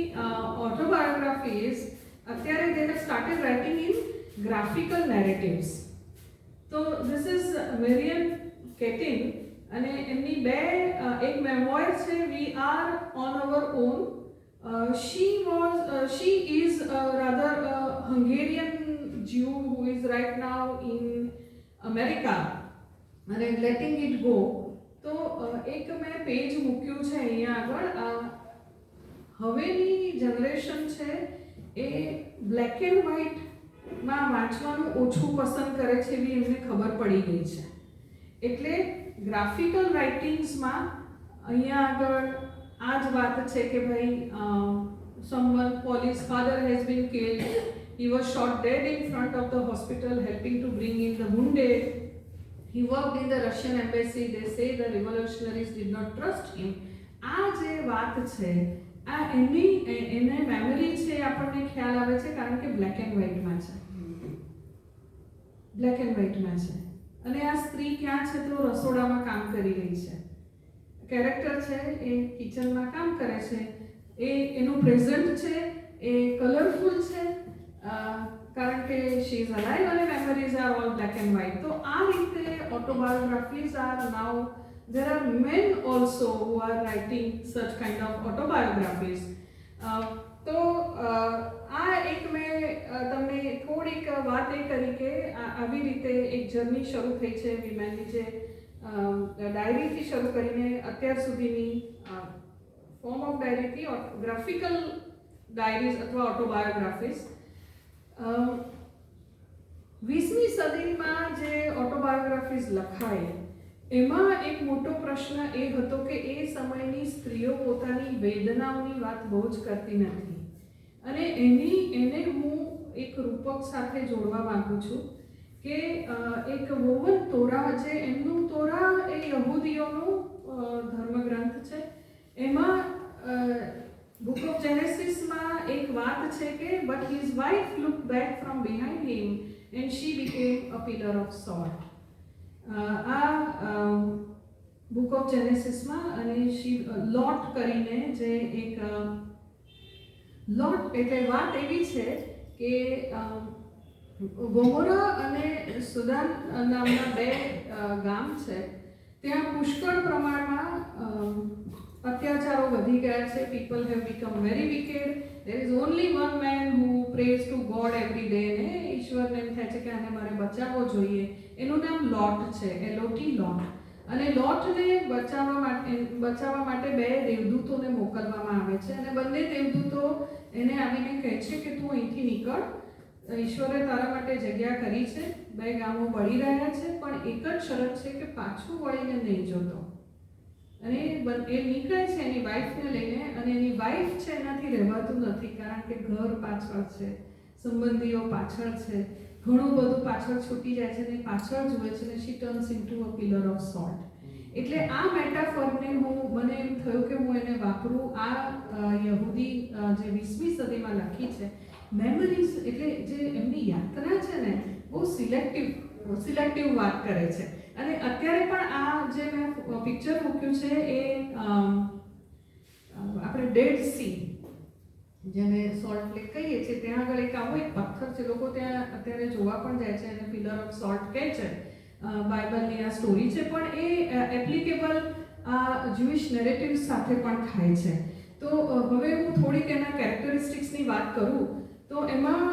ઓટોબાયોગ્રાફીઝ અત્યારે they have started writing in graphical narratives. તો this is Marian Ketin, અને એમની એક મેમોર છે We Are On Our Own. She is rather a Hungarian Jew who is right now in America, અને Letting It Go. તો એક મેં પેજ મૂક્યું છે અહીંયા આગળ. હવેની જનરેશન છે એ બ્લેક એન્ડ વ્હાઇટમાં વાંચવાનું ઓછું પસંદ કરે છે એવી એમને ખબર પડી ગઈ છે. એટલે ગ્રાફિકલ રાઇટિંગ્સમાં અહીંયા આગળ આ જ વાત છે કે ભાઈ someone police father has been killed, he was shot dead in front of the hospital helping to bring in the wounded, he worked in the Russian embassy, they say the revolutionaries did not trust him. આ જે વાત છે આ એને મેમરી છે, આપણને ખ્યાલ આવે છે કારણ કે બ્લેક એન્ડ વ્હાઇટમાં છે. અને આ સ્ત્રી ક્યાં છે તો રસોડામાં કામ કરી રહી છે. કેરેક્ટર છે એ કિચનમાં કામ કરે છે, એનું પ્રેઝન્ટ છે એ કલરફુલ છે કારણ કે શી ઇઝ અલાઇવ, અને memories are all black and white. તો આ રીતે autobiographies are now, there are men also who are writing such kind of autobiographies. તો આ એક મેં તમને થોડીક વાત એ કરી કે આવી રીતે એક જર્ની શરૂ થઈ છે વિમેનની, જે ડાયરીથી શરૂ કરીને અત્યાર સુધીની ફોર્મ ઓફ ડાયરીથી ગ્રાફિકલ ડાયરીઝ અથવા ઓટોબાયોગ્રાફીઝ. 20મી સદીમાં જે ઓટોબાયોગ્રાફીઝ લખાય એમાં એક મોટો પ્રશ્ન એ હતો કે એ સમયની સ્ત્રીઓ પોતાની વેદનાઓની વાત બહુ જ કરતી નથી, અને એને હું એક રૂપક સાથે જોડવા માંગુ છું કે એક વોવન તોરા, જે એમનું તોરા એ યહૂદીઓનું ધર્મગ્રંથ છે, એમાં બુક ઓફ જેનેસિસમાં એક વાત છે કે but his wife look back from behind him and she became a pillar of salt. આ બુક ઓફ જેનેસિસમાં, અને શી લોટ કરીને જે એક લોટ એટલે વાત એવી છે કે ગોમોરા અને સુદાન નામના બે ગામ છે, ત્યાં પુષ્કળ પ્રમાણમાં અત્યાચારો વધી ગયા છે. People have become very wicked. There is only one man who prays to God every day, ને ઈશ્વરને એમ થાય છે કે આને મારે બચાવવો જોઈએ. એનું નામ લોટ છે, LOT, લોટ. અને લોટને બચાવવા માટે બે દેવદૂતોને મોકલવામાં આવે છે, અને બંને દેવદૂતો એને આવીને કહે છે કે તું અહીંથી નીકળ, ઈશ્વરે તારા માટે જગ્યા કરી છે, બે ગામો બળી રહ્યા છે, પણ એક જ શરત છે કે પાછું વળીને નહીં જોતો. અને એ નીકળે છે એની વાઈફને લઈને, અને એની વાઈફ છે એનાથી રહેવાતું નથી, કારણ કે ઘર પાછળ છે, સંબંધીઓ પાછળ છે, ઘણું બધું પાછળ છૂટી જાય છે, અને પાછળ જુએ છે, અને she turns into a pillar of salt. એટલે આ મેટાફોરને મને એમ થયું કે હું એને વાપરું. આ યહૂદી જે 20મી સદીમાં લખી છે મેમરીઝ, એટલે જે એમની યાતના છે ને બહુ સિલેક્ટિવ વાત કરે છે. અને અત્યારે પણ આ જે મેં પિક્ચર મૂક્યું છે એ આપણે ડેડ સી, જેને સોલ્ટ લેક કહીએ છીએ, ત્યાં આગળ એક આવો એક પથ્થર છે, લોકો ત્યાં અત્યારે જોવા પણ જાય છે, અને પિલર ઓફ સોલ્ટ કહે છે. બાઇબલની આ સ્ટોરી છે, પણ એ એપ્લિકેબલ આ જ્યુઇશ નેરેટિવ્સ સાથે પણ થાય છે. તો હવે હું થોડીક એના કેરેક્ટરિસ્ટિક્સની વાત કરું તો એમાં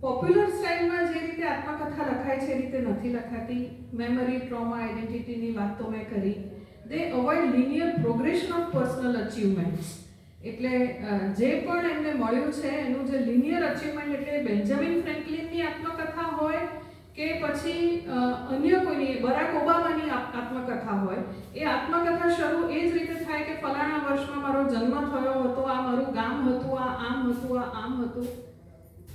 પોપ્યુલર સ્ટાઇલમાં જે રીતે આત્મકથા લખાય છે એ રીતે નથી લખાતી. મેમરી, ટ્રોમા, આઈડેન્ટિટીની વાત તો મેં કરી. They avoid linear progression of personal achievements. એટલે જે પણ એમને મળ્યું છે એનું જે લિનિયર અચીવમેન્ટ, એટલે બેન્જામિન ફ્રેન્કલિનની આત્મકથા હોય કે પછી અન્ય કોઈની, બરાક ઓબામાની આત્મકથા હોય, એ આત્મકથા શરૂ એ જ રીતે થાય કે ફલાણા વર્ષમાં મારો જન્મ થયો હતો, આ મારું ગામ હતું, આ આમ હતું, આ આમ હતું.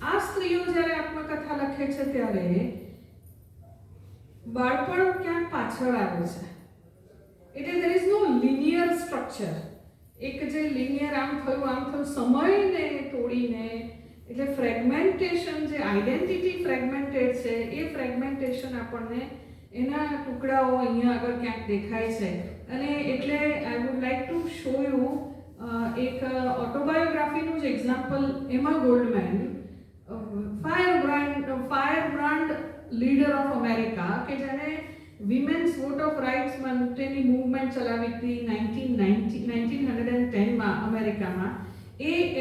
આ સ્ત્રીઓ જ્યારે આત્મકથા લખે છે ત્યારે બાળપણ ક્યાંક પાછળ આવે છે. એટલે there is no linear structure. એક જે લિનિયર આમ થયું સમયને તોડીને, એટલે ફ્રેગમેન્ટેશન, જે આઈડેન્ટિટી ફ્રેગમેન્ટેડ છે એ ફ્રેગમેન્ટેશન આપણને એના ટુકડાઓ અહીંયા આગળ ક્યાંક દેખાય છે. અને એટલે I would like to show you એક ઓટોબાયોગ્રાફીનું જ એક્ઝામ્પલ. એમાં ગોલ્ડમેન ફાયરબ્રાન્ડ લીડર ઓફ અમેરિકા, કે જેને વિમેન્સ વોટ ઓફ રાઇટ્સ માટેની મૂવમેન્ટ ચલાવી હતી 1910માં અમેરિકામાં,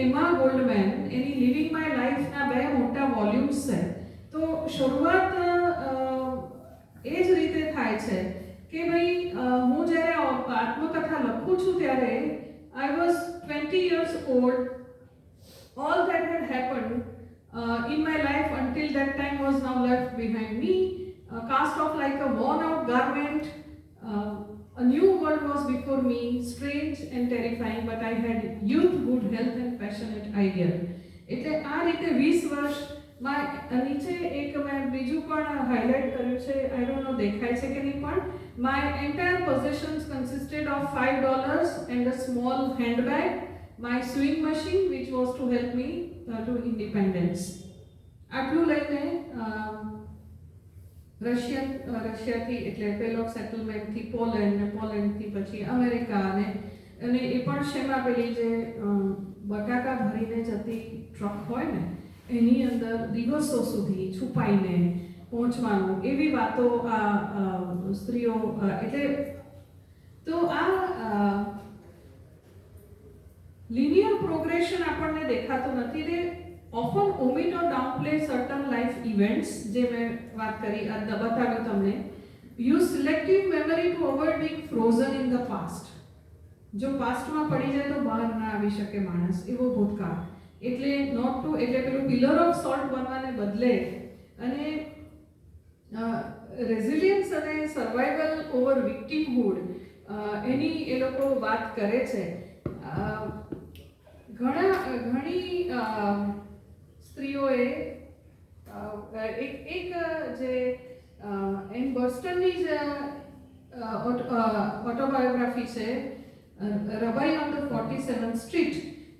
એમાં ગોલ્ડમેન એની લિવિંગ માય લાઈફના 2 મોટા વોલ્યુમ્સ છે. તો શરૂઆત એ જ રીતે થાય છે કે ભાઈ હું જ્યારે આત્મકથા લખું છું ત્યારે I was 20 years old. All that had happened in my life until that time was now left behind me, cast off like a worn out garment. A new world was before me, strange and terrifying, but I had youth, good health and passionate ideal. એટલે આ રીતે 20 વર્ષમાં નીચે એક મેં બીજું પણ હાઇલાઇટ કર્યું છે, આઈ ડોન્ટ નો દેખાય છે કે નહીં, પણ my entire possessions consisted of $5 and a small handbag, my sewing machine which was to help me to independence. આટલું લઈને રશિયાથી, એટલે પેલો સેટલમેન્ટથી પોલેન્ડથી પછી અમેરિકા, અને એ પણ શેમાં પેલી જે બટાકા ભરીને જતી ટ્રક હોય ને એની અંદર દિવસો સુધી છુપાઈને પહોંચવાનું એવી વાતો આ સ્ત્રીઓ એટલે તો આ linear progression આપણને દેખાતું નથી. they often omit or downplay certain life events જે મેં વાત કરી બતાવ્યું તમને. use selective memory to avoid being frozen in the past. જો પાસ્ટમાં પડી જાય તો બહાર ના આવી શકે માણસ, એવો ભૂતકાળ. એટલે નોટ ટુ એટલે પેલું પિલર ઓફ સોલ્ટ બનવાને બદલે અને રેઝિલિયન્સ અને સર્વાઇવલ ઓવર વિક્ટિમહુડ એની એ લોકો વાત કરે છે. ઘણી સ્ત્રીઓએ એક જે એન બર્સ્ટનની જ ઓટોબાયોગ્રાફી છે રબાઈ ઓન ધ 47th સ્ટ્રીટ,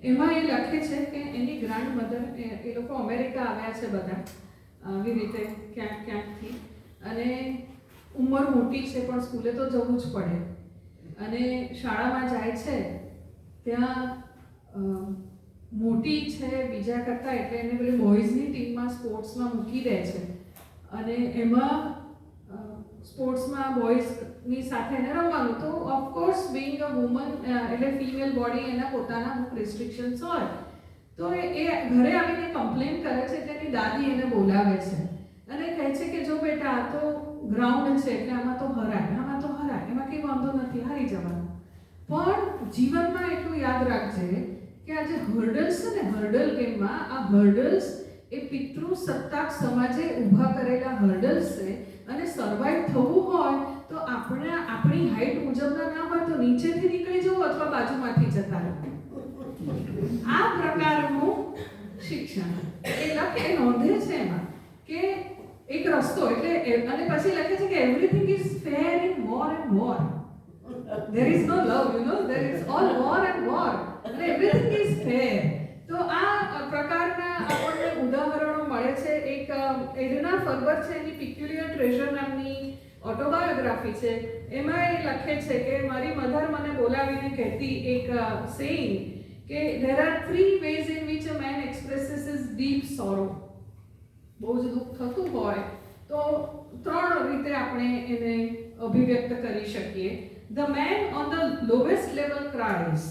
એમાં એ લખે છે કે એની ગ્રાન્ડ મધર એ લોકો અમેરિકા આવ્યા છે બધા આવી રીતે ક્યાંકથી, અને ઉંમર મોટી છે પણ સ્કૂલે તો જવું જ પડે, અને શાળામાં જાય છે ત્યાં મોટી છે બીજા કરતાં એટલે એને પેલી બોયઝની ટીમમાં સ્પોર્ટ્સમાં મૂકી દે છે, અને એમાં સ્પોર્ટ્સમાં બોયઝની સાથે એને રમવાનું. તો ઓફકોર્સ બિંગ અ વુમન એટલે ફિમેલ બોડી એના પોતાના અમુક રિસ્ટ્રિક્શન્સ હોય, તો એ ઘરે આવીને કમ્પ્લેન કરે છે કે એની દાદી એને બોલાવે છે અને કહે છે કે જો બેટા આ તો ગ્રાઉન્ડ છે એટલે આમાં તો હરાય, એમાં કંઈ વાંધો નથી, હારી જવાનું. પણ જીવનમાં એટલું યાદ રાખજે કે આ જે હર્ડલ્સ છે ને હર્ડલ ગેમમાં, આ હર્ડલ્સ એ પિતૃ સત્તાક સમાજે ઊભા કરેલા હર્ડલ્સ છે, અને સર્વાઈવ થવું હોય તો આપણી હાઈટ મુજબના ના હોય તો નીચેથી નીકળી જવું અથવા બાજુમાંથી જતા રહેવું. આ પ્રકારનું શિક્ષણ એ લખે નોંધે છે એમાં કે એક રસ્તો એટલે, અને પછી લખે છે કે everything is fair in war and war. There is no love, there is all war and war. And everything is fair. તો આ પ્રકારના આપણને ઉદાહરણો મળે છે. એક એડના ફર્બર છે, એની પિક્યુલિયર ટ્રેઝર નામની ઓટોબાયોગ્રાફી છે. એમાં એ લખે છે કે મારી મધર મને બોલાવીને કહેતી એક સેઇંગ કે there are 3 ways in which a man expresses his deep sorrow. બહુ જ દુઃખ થતું હોય તો 3 રીતે આપણે એને અભિવ્યક્ત કરી શકીએ. The man on the lowest level cries.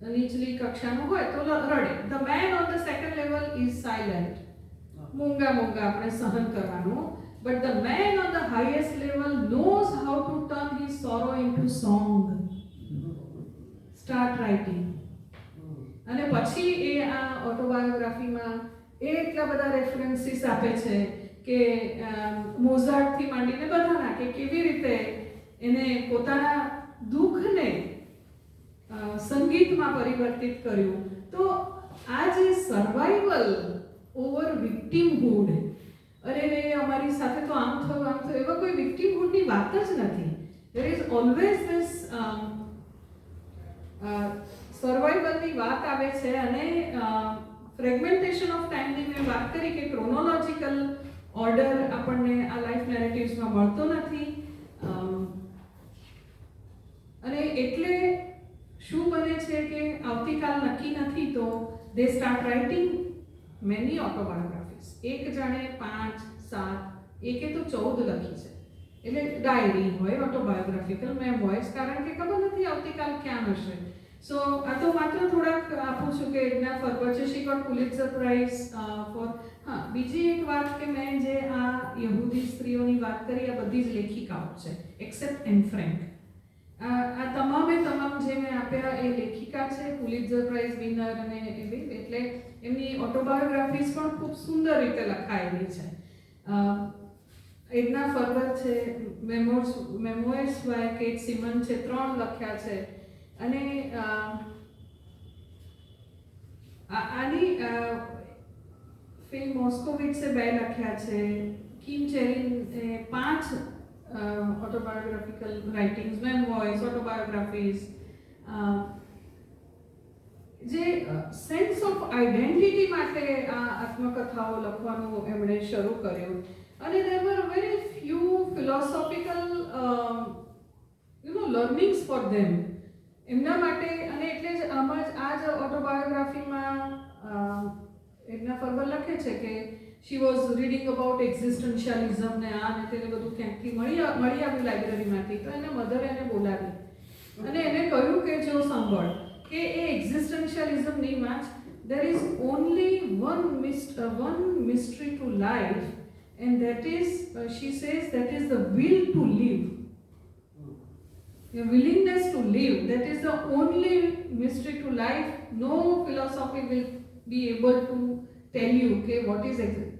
નીચલી કક્ષાનું હોય તો રડે. The man on the second level is silent. મૂંગા આપણે સહન કરવાનું. But the man on the highest level knows how to turn his sorrow into song. Start writing. અને પછી એ આ ઓટોબાયોગ્રાફીમાં એટલા બધા રેફરન્સીસ આપે છે કે મોઝાર્ટથી માંડીને બધાના કે કેવી રીતે એને પોતાના દુઃખને સંગીતમાં પરિવર્તિત કર્યું. તો આ જે સર્વાઈવલ ઓવર વિક્ટિમહુડ, અરે અમારી સાથે તો આમ થયું એવા કોઈ વિક્ટિમહુડની વાત જ નથી. દેર ઇઝ ઓલવેઝ ધીસ સર્વાઈવલની વાત આવે છે. અને ફ્રેગમેન્ટેશન ઓફ ટાઈમની મેં વાત કરી કે ક્રોનોલોજીકલ ઓર્ડર આપણને આ લાઈફ નેરેટિવ્સમાં મળતો નથી. અને એટલે શું બને છે કે આવતીકાલ નક્કી નથી તો દે સ્ટાર્ટ રાઇટિંગ મેની ઓટોબાયોગ્રાફીઝ. એક જાણે 5, 7, એકે તો 14 લખી છે. એટલે ડાયરી હોય, ઓટોબાયોગ્રાફિકલ મેમોઇર્સ, કારણ કે ખબર નથી આવતીકાલ ક્યાં હશે. સો આ તો માત્ર થોડાક આપું છું કે એના ફર્બર છે. She got Pulitzer Prize for. હા, બીજી એક વાત કે મેં જે આ યહૂદી સ્ત્રીઓની વાત કરી, આ બધી જ લેખિકાઓ છે એક્સેપ્ટ એન ફ્રેન્ક. આ તમામ જે મેં આપ્યા એ લેખિકા છે, પુલિત્ઝર પ્રાઇઝ વિનર અને એવી. એટલે એમની ઓટોબાયોગ્રાફીઝ પણ ખૂબ સુંદર રીતે લખાયેલી છે. એડના ફર્બર છે, મેમોઇર્સ બાય કેટ સિમન છે, 3 લખ્યા છે. અને આની ફિલ મોસ્કોવિટ્સે 2 લખ્યા છે. Kim Chernin 5 autobiographical writings, memoirs, autobiographies. જે સેન્સ ઓફ આઈડેન્ટિટી માટે આ આત્મકથાઓ લખવાનું એમણે શરૂ કર્યું. અને there were very few philosophical learnings for them એમના માટે. અને એટલે જ આમાં જ આ જ ઓટોબાયોગ્રાફીમાં એડના ફર્બર લખે છે કે શી વોઝ રીડિંગ અબાઉટ એક્ઝિસ્ટન્શિયલિઝમ ને આ ને તેને બધું ક્યાંકથી મળી આવ્યું લાઇબ્રેરીમાંથી. તો એના મધરે એને બોલાવી અને એને કહ્યું કે જો સાંભળ કે એ એક્ઝિસ્ટન્શિયલિઝમ નહીં વાંચ. There is only one mystery to life, and that is, she says, that is the will to live. Your willingness to live, that is the only mystery to life. No philosophy will be able to tell you okay, what is exact.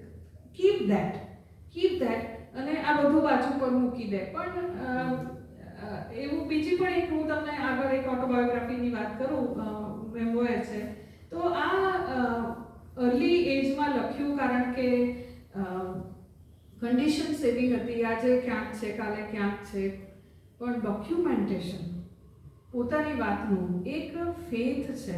Keep that. અને આ બધું બાજુ પર મૂકી દે. પણ એવું બીજી પણ એક હું તમને આગળ એક ઓટોબાયોગ્રાફીની વાત કરું, મેમોયર છે. તો આ અર્લી એજમાં લખ્યું કારણ કે કન્ડિશન્સ એવી હતી, આજે ક્યાંક છે કાલે ક્યાંક છે. પણ ડોક્યુમેન્ટેશન પોતાની વાતનું એક ફેથ છે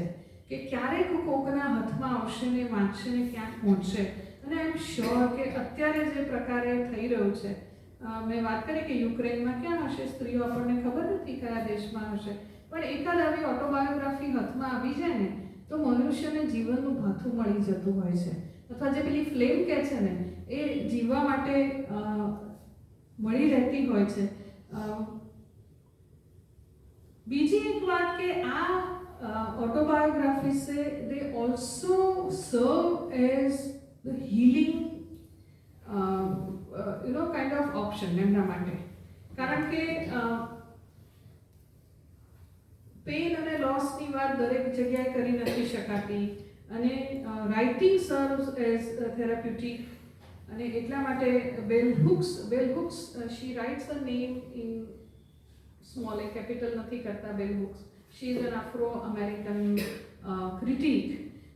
કે ક્યારેક કોકના હાથમાં આવશે ને વાંચશે ને ક્યાંક પહોંચશે. અને આઈ એમ શ્યોર કે અત્યારે જે પ્રકારે થઈ રહ્યું છે, મેં વાત કરી કે યુક્રેનમાં ક્યાં હશે સ્ત્રીઓ, આપણને ખબર નથી કયા દેશમાં હશે, પણ એકાદ આવી ઓટોબાયોગ્રાફી હાથમાં આવી જાય ને તો મનુષ્યને જીવનનું ભાથું મળી જતું હોય છે, અથવા જે પેલી ફ્લેમ કહે છે ને એ જીવવા માટે મળી રહેતી હોય છે. બીજી એક વાત કે આ autobiographies they also serve as the healing kind of option એમના માટે. કારણ કે પેન અને લોસની વાત દરેક જગ્યાએ કરી નથી શકાતી અને રાઇટિંગ સર્વ્સ એઝ થેરાપ્યુટિક. અને એટલા માટે bell hooks she writes a name in small, એ કેપિટલ નથી કરતા. બેલ Hooke's, she is an Afro-American critic,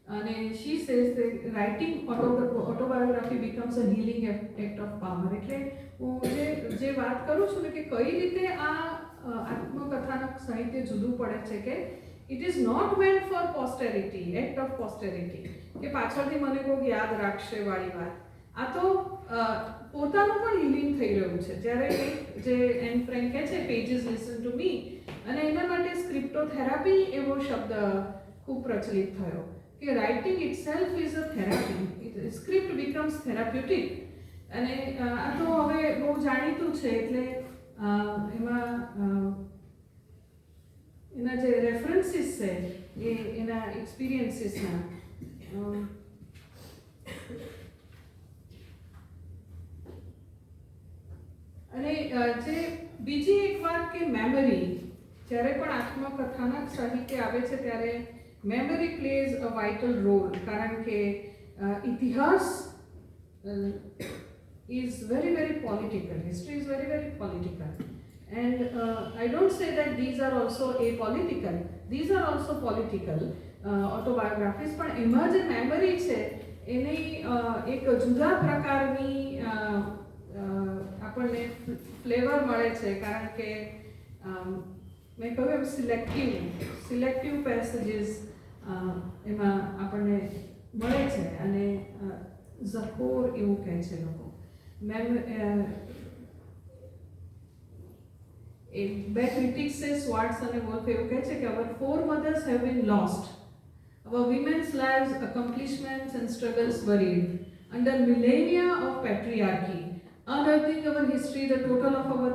and she says that writing autobiography becomes a healing act of power. એટલે હું જે વાત કરું છું ને કે કઈ રીતે આ આત્મકથાનક સાહિત્ય જુદું પડે છે કે it is not meant for posterity, act of posterity, કે પાછળથી મને કોઈ યાદ રાખશે વાળી વાત. આ તો પોતાનું પણ હિલિંગ થઈ રહ્યું છે. જ્યારે જે એન ફ્રેન્ક કહે છે પેજીસ લિસન ટુ મી, અને એના માટે સ્ક્રિપ્ટોથેરાપી એવો શબ્દ ખૂબ પ્રચલિત થયો કે writing itself is a therapy, script becomes therapeutic. અને આ તો હવે બહુ જાણીતું છે. એટલે એમાં એના જે રેફરન્સીસ છે એ એના એક્સપિરિયન્સીસના. અને જે બીજી એક વાત કે મેમરી, જ્યારે પણ આત્મકથાનક સાહિત્ય આવે છે ત્યારે memory plays a vital role. કારણ કે ઇતિહાસ is very political. History is very political. And I don't say that these are also apolitical. These are also political autobiographies. પણ એમાં જે મેમરી છે એની એક જુદા પ્રકારની આપણને ફ્લેવર મળે છે. કારણ કે મેં કહ્યું એમ સિલેક્ટિવ પેસેજીસ એમાં આપણને મળે છે. અને ઝકોર એવું કહે છે લોકો. બે ક્રિટિક્સ છે, સ્વાર્ટ્સ અને વોલ્ફ, એવું કહે છે કે our foremothers have been lost, our women's lives, accomplishments and struggles buried under millennia of patriarchy. Unearthing our history, the total of our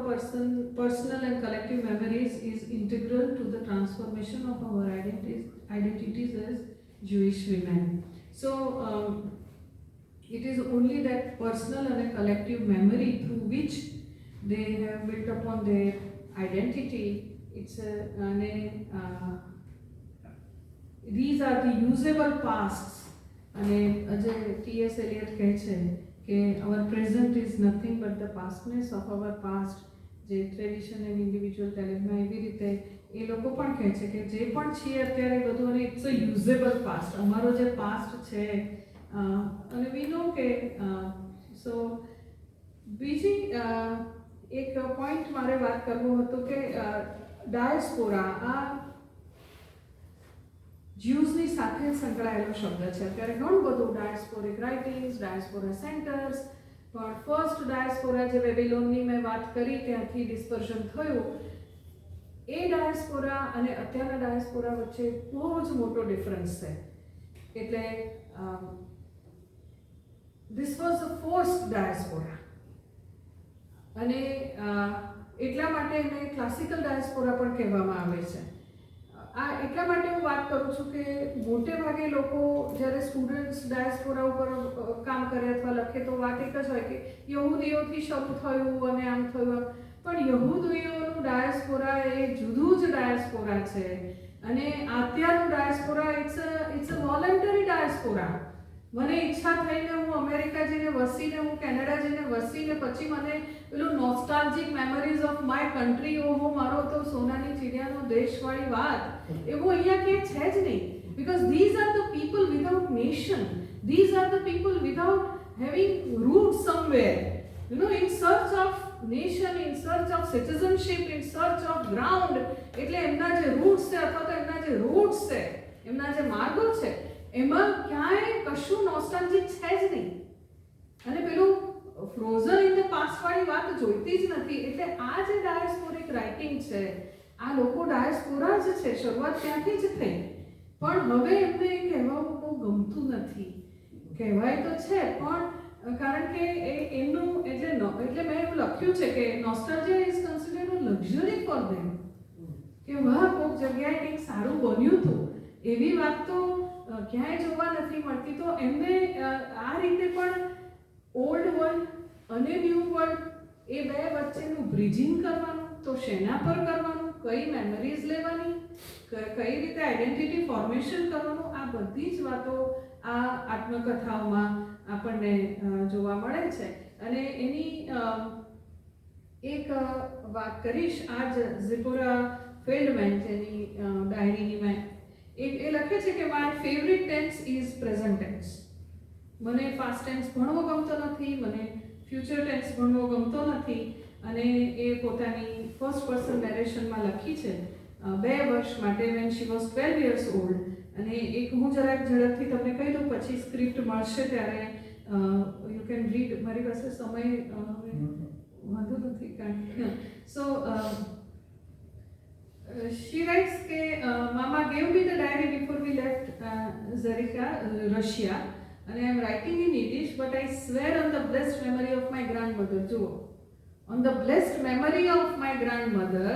personal and collective memories is integral to the transformation of our identities as Jewish women. So it is only that personal and collective memory through which they have built upon their identity. It's these are the usable pasts. અને જે T.S. Eliot કહે છે કે our present is nothing but the pastness of our past. જે ટ્રેડિશન એન્ડ ઇન્ડિવિજ્યુઅલ ટેલેન્ટમાં એવી રીતે એ લોકો પણ કહે છે કે જે પણ છીએ અત્યારે બધું, અને ઇટ્સ અ યુઝેબલ પાસ્ટ. અમારો જે પાસ્ટ છે અને વી નો કે સો બીજી એક પોઈન્ટ મારે વાત કરવો હતો કે ડાયસ્પોરા આ જ્યુઝની સાથે સંકળાયેલો શબ્દ છે. અત્યારે ઘણું બધું ડાયસ્પોરિક રાઇટિંગ્સ, ડાયસ્પોરા સેન્ટર્સ, પણ ફર્સ્ટ ડાયસ્પોરા જે બેબીલોનની મેં વાત કરી ત્યાંથી ડિસ્પર્ઝન થયું, એ ડાયસ્પોરા અને અત્યારના ડાયસ્પોરા વચ્ચે બહુ જ મોટો ડિફરન્સ છે. એટલે this was a forced diaspora. અને એટલા માટે એને ક્લાસિકલ ડાયસ્પોરા પણ કહેવામાં આવે છે. આ એટલા માટે હું વાત કરું છું કે મોટે ભાગે લોકો જ્યારે સ્ટુડન્ટ્સ ડાયસ્પોરા ઉપર કામ કરે અથવા લખે તો વાત એક જ હોય કે યહૂદીઓથી શરૂ થયું અને આમ થયું, પણ યહૂદીઓનું ડાયસ્પોરા એ જુદું જ ડાયસ્પોરા છે. અને અત્યારનું diaspora it's a voluntary diaspora. મને ઈચ્છા થઈને હું અમેરિકા જઈને વસીને, હું કેનેડા જઈને વસીને પછી મને પેલું nostalgic memories of my country, ઓહો મારો તો સોનાની ચીડિયાનો દેશવાળી વાત, એવું અહીંયા ક્યાંય છે જ નહીં. Because these are the people without nation, these are the people without having root somewhere, in search of nation, in search of citizenship, in search of ground. એટલે એમના જે રૂટ્સ છે અથવા તો એમના જે રૂટ્સ છે, એમના જે માર્ગો છે, એમાં ક્યાંય કશું નોસ્ટાલ્જિક છે જ નહીં. અને પેલું ફ્રોઝન ઇન ધ પાસ્ટવાળી વાત જોઈતી જ નથી. એટલે આ જે ડાયસ્પોરિક રાઇટિંગ છે, આ લોકો ડાયસ્પોરા જ છે, શરૂઆત ત્યાંથી જ થઈ. પણ હવે એમને એ કહેવાનું બહુ ગમતું નથી. કહેવાય તો છે પણ કારણ કે એમનું એટલે મેં એવું લખ્યું છે કે nostalgia is considered a luxury for them, કે વાહ કોઈક જગ્યાએ કંઈક સારું બન્યું હતું, એવી વાત તો ક્યાંય જોવા નથી મળતી. તો એમને આ રીતે પણ ઓલ્ડ વર્લ્ડ અને ન્યૂ વર્લ્ડ એ બે વચ્ચેનું બ્રિજિંગ કરવાનું, તો શેના પર કરવાનું, કઈ મેમરીઝ લેવાની, કઈ રીતે આઈડેન્ટિટી ફોર્મેશન કરવાનું, આ બધી જ વાતો આ આત્મકથાઓમાં આપણને જોવા મળે છે. અને એની એક વાત કરીશ, આ જ ઝિપોરા ફિલ્ડમેન જેની ડાયરીની મેં એ લખે છે કે my favourite tense is present tense. મને પાસ્ટ ટેન્સ ભણવો ગમતો નથી, મને ફ્યુચર ટેન્સ ભણવો ગમતો નથી. અને એ પોતાની ફર્સ્ટ પર્સન નેરેશનમાં લખી છે 2 વર્ષ માટે, when she was 12 years old. અને એક હું જરાક ઝડપથી તમને કહી દઉં, પછી સ્ક્રિપ્ટ મળશે ત્યારે યુ કેન રીડ. મારી પાસે સમય વાંધો નથી કારણ કે સો she writes કે Mama gave me the diary before we left Zarica, Russia, and I am writing in Yiddish, but I swear on the blessed memory of my grandmother, Joe, on the blessed memory of my grandmother,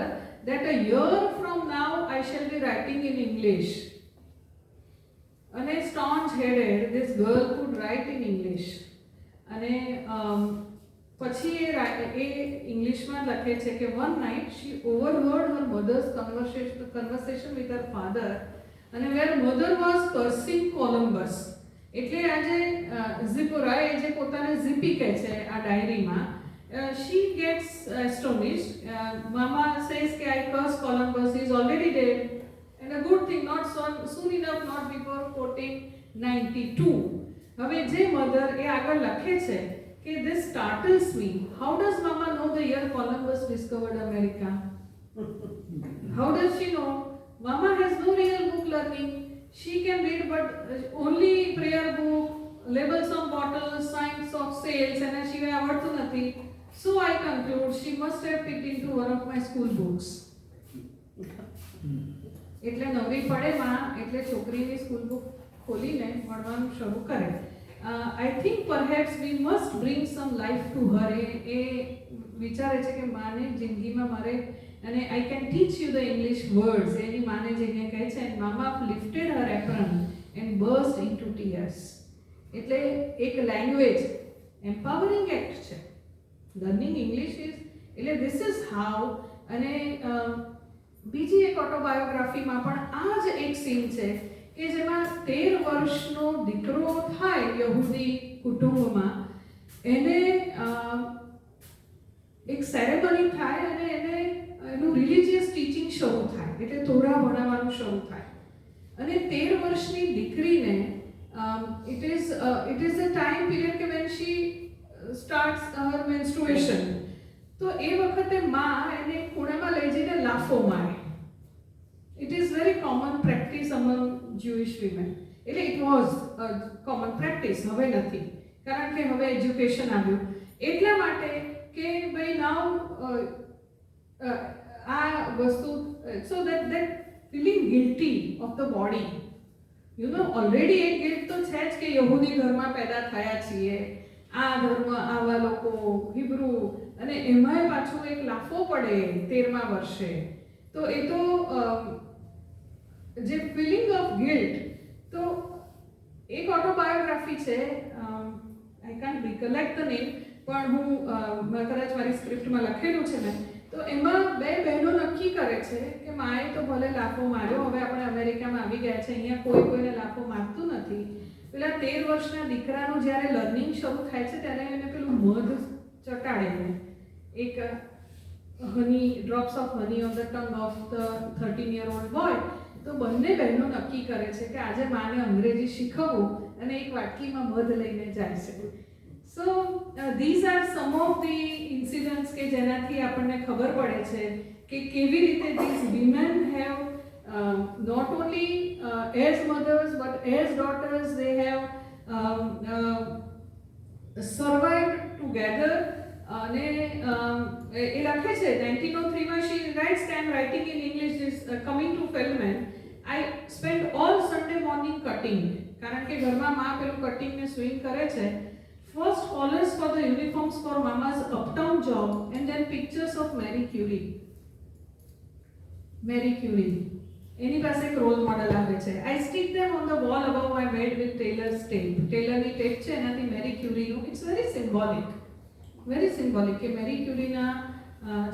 that a year from now I shall be writing in English. And a staunch-headed, this girl could write in English. And પછી એ ઇંગ્લિશમાં લખે છે કે one night she overheard her mother's conversation with her father, અને where mother was cursing Columbus. એટલે આજે ઝિપોરા એ જે પોતાને ઝિપી કહે છે આ ડાયરીમાં, she gets astonished. Mama says કે I curse Columbus, he is already dead, and a good thing, not soon enough, not before 1492. હવે જે મધર એ આગળ લખે છે કે this startles me. How does Mama know the year Columbus discovered America? How does she know? Mama has no real book learning. She can read but only prayer book, labels on bottles, signs of sales, and she may have to nothing. So I conclude she must have picked into one of my school books. એટલે નવરી પડે માં એટલે છોકરીની સ્કૂલ બુક ખોલીને ભણવાનું શરૂ કરે. I think perhaps we must bring some life to her. એ વિચારે છે કે માને જિંદગીમાં મારે, અને I can teach you the English words. એની માને જઈને કહે છે, and Mama lifted her apron and burst into tears. એટલે એક લેંગ્વેજ એમ્પાવરિંગ એક્ટ છે. લર્નિંગ ઇંગ્લિશ ઇઝ એટલે this is how. અને બીજી એક ઓટોબાયોગ્રાફીમાં પણ આ જ એક સીન છે કે જેમાં 13 વર્ષનો દીકરો થાય યહૂદી કુટુંબમાં, એને એક સેરેમની થાય અને એને એનું રિલિજિયસ ટીચિંગ શરૂ થાય, એટલે તોરા ભણાવવાનું શરૂ થાય. અને 13 વર્ષની દીકરીને it is a time period કે when she starts her menstruation. તો એ વખતે માં એને ખૂણામાં લઈ જઈને લાફો મારે. It is very common practice among Jewish women. એટલે it was a common practice. હવે નથી, કારણ કે હવે એજ્યુકેશન આવ્યું. એટલા માટે કે ભાઈ નાવ આ વસ્તુ, so that feeling guilty of the body, you know, already એક ગિલ્ટ તો છે જ કે યહૂદી ઘરમાં પેદા થયા છીએ, આ ધર્મ આવા લોકો, હિબ્રુ, અને એમાંય પાછું એક લાફો પડે 13મા વર્ષે. તો એ તો જે ફિલિંગ ઓફ ગિલ્ટ, તો એક ઓટોબાયોગ્રાફી છે, આઈ કાન્ટ રિકલેક્ટ ધ નેમ, પણ હું કદાચ મારી સ્ક્રિપ્ટમાં લખેલું છે મેં. તો એમાં બે બહેનો નક્કી કરે છે કે માએ તો ભલે લાફો માર્યો, હવે આપણે અમેરિકામાં આવી ગયા છે, અહીંયા કોઈ કોઈને લાફો મારતું નથી. પેલા 13 વર્ષના દીકરાનું જ્યારે લર્નિંગ શરૂ થાય છે ત્યારે એને પેલું મધ ચટાડે, એક honey, drops of honey on the tongue of the 13-year-old boy. તો બંને બહેનો નક્કી કરે છે કે આજે માને અંગ્રેજી શીખવવું, અને એક વાટકીમાં મધ લઈને જાય છે. So these are some of the incidents કે જેનાથી આપણને ખબર પડે છે કે કેવી રીતે these women have not only as mothers but as daughters they have survived together. અને એ લખે છે 1903 માં she writes, I am writing in English, this coming to Feldman, I spent all Sunday morning cutting, કારણ કે ઘરમાં માં પેલું કટિંગ ને સ્વિંગ કરે છે. First collars for the uniforms for mama's uptown job and then pictures of Marie Curie. એની પાસે એક રોલ મોડલ આવે છે. I stick them on the wall above my bed with Taylor's tape. ટેલરની ટેપ છે એનાથી મેરી ક્યુરીનું. It's very symbolic કે મેરી ક્યુરીના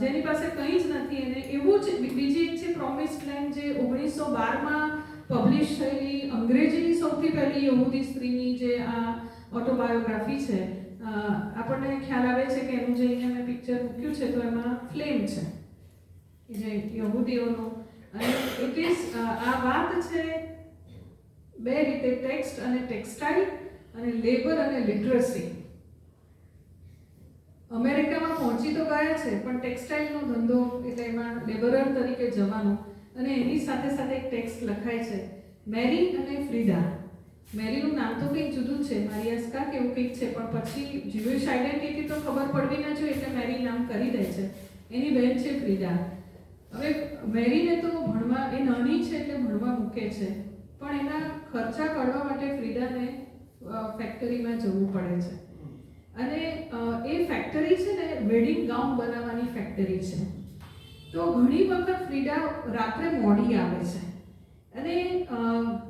જેની પાસે કંઈ જ નથી, એને એવું જ બીજી એક છે પ્રોમિસ્ડ લેન્ડ, જે 1912માં પબ્લિશ થયેલી અંગ્રેજીની સૌથી પહેલી યહૂદી સ્ત્રીની જે આ ઓટોબાયોગ્રાફી છે. આપણને ખ્યાલ આવે છે કે એનું જે અહીંયા મેં પિક્ચર મૂક્યું છે તો એમાં ફ્લેમ છે જે યહૂદીઓનું. અને ઇટ ઇઝ આ વાત છે બે રીતે, ટેક્સ્ટ અને ટેક્સટાઇલ, અને લેબર અને લિટરસી. અમેરિકામાં પહોંચી તો ગયા છે પણ ટેક્સટાઇલનો ધંધો એટલે એમાં લેબરર તરીકે જવાનું. અને એની સાથે સાથે એક ટેક્સ્ટ લખાય છે, મેરી અને ફ્રીડા. મેરીનું નામ તો કંઈક જુદું છે, મારિયાસ્કા કે એવું કંઈક છે, પણ પછી જ્યુઇશ આઈડેન્ટિટી તો ખબર પડવી ના જોઈએ એટલે મેરી નામ કરી દે છે. એની બહેન છે ફ્રીડા. હવે મેરીને તો ભણવા, એ નાની છે એટલે ભણવા મૂકે છે, પણ એના ખર્ચા કાઢવા માટે ફ્રીડાને ફેક્ટરીમાં જવું પડે છે. અને એ ફેક્ટરી છે ને વેડિંગ ગાઉન બનાવવાની ફેક્ટરી છે. તો ઘણી વખત ફ્રીડા રાત્રે મોડી આવે છે, અને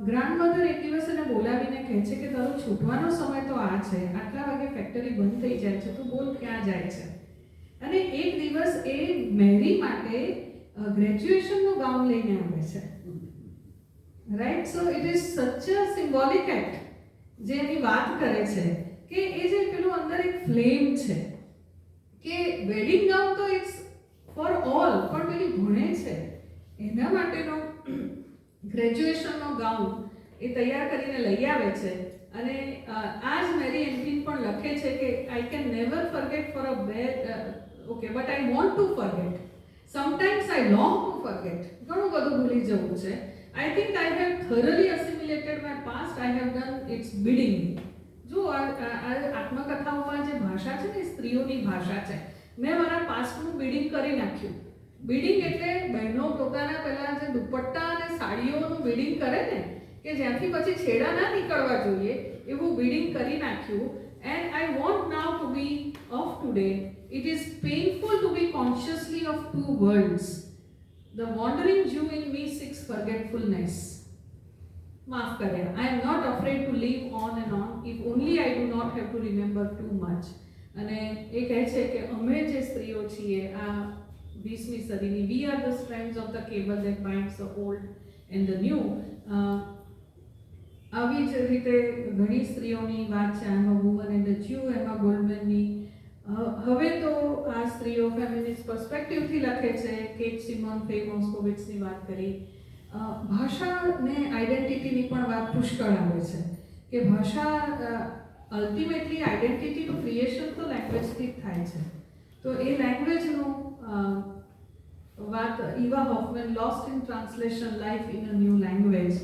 ગ્રાન્ડમધર એક દિવસ એને બોલાવીને કહે છે કે તારો છૂટવાનો સમય તો આ છે, આટલા વાગે ફેક્ટરી બંધ થઈ જાય છે, તું બોલ ક્યાં જાય છે. અને એક દિવસ એ મેરી માટે ગ્રેજ્યુએશનનું ગાઉન લઈને આવે છે. રાઈટ, સો ઇટ ઇઝ સચ અ સિમ્બોલિક એક્ટ જે એની વાત કરે છે કે એ જે પેલું અંદર એક ફ્લેમ છે કે વેડિંગ ગાઉન તો ઇટ્સ ફોર ઓલ, પણ પેલી ભણે છે એના માટેનો ગ્રેજ્યુએશનનો ગાઉન એ તૈયાર કરીને લઈ આવે છે. અને આ જ મેરી એન્ફિન પણ લખે છે કે I can never forget for a bed, okay, but I want to forget, sometimes I long to forget. ઘણું બધું ભૂલી જવું છે. I think I have thoroughly assimilated my past, I have done its bidding. જો આ આત્મકથાઓમાં જે ભાષા છે ને, સ્ત્રીઓની ભાષા છે. મેં મારા પાસ્ટનું બિડિંગ કરી નાખ્યું. બિડિંગ એટલે બહેનો પોતાના પહેલા જે દુપટ્ટા અને સાડીઓનું બિડિંગ કરે ને, કે જ્યાંથી પછી છેડા ના નીકળવા જોઈએ, એવું બિડિંગ કરી નાખ્યું. And I want now to be of today. It is painful to be consciously of two worlds. The wandering Jew in me seeks forgetfulness. માફ કર્યા. I am not afraid to live on and on if only I do not have to remember too much. અને એ કહે છે કે અમે જે સ્ત્રીઓ છીએ આ 20મી સદીની, we are the strands of the cable that binds the old and the new. આવી જ રીતે ઘણી સ્ત્રીઓની વાત છે. આમ વુમન એન્ડ ધ જ્યુ, એમાં ગોલ્ડમેનની. હવે તો આ સ્ત્રીઓ ફેમિનિસ્ટ પર્સપેક્ટિવથી લખે છે. કેટ સિમોન, ફે મોસ્કોવિટ્સની વાત કરી. ભાષાને આઈડેન્ટિટીની પણ વાત પુષ્કળ આવે છે કે ભાષા અલ્ટિમેટલી આઈડેન્ટિટીનું ક્રિએશન તો લેંગ્વેજથી જ થાય છે. તો એ લેંગ્વેજનું વાત Eva Hoffman, Lost in Translation, life in a new language.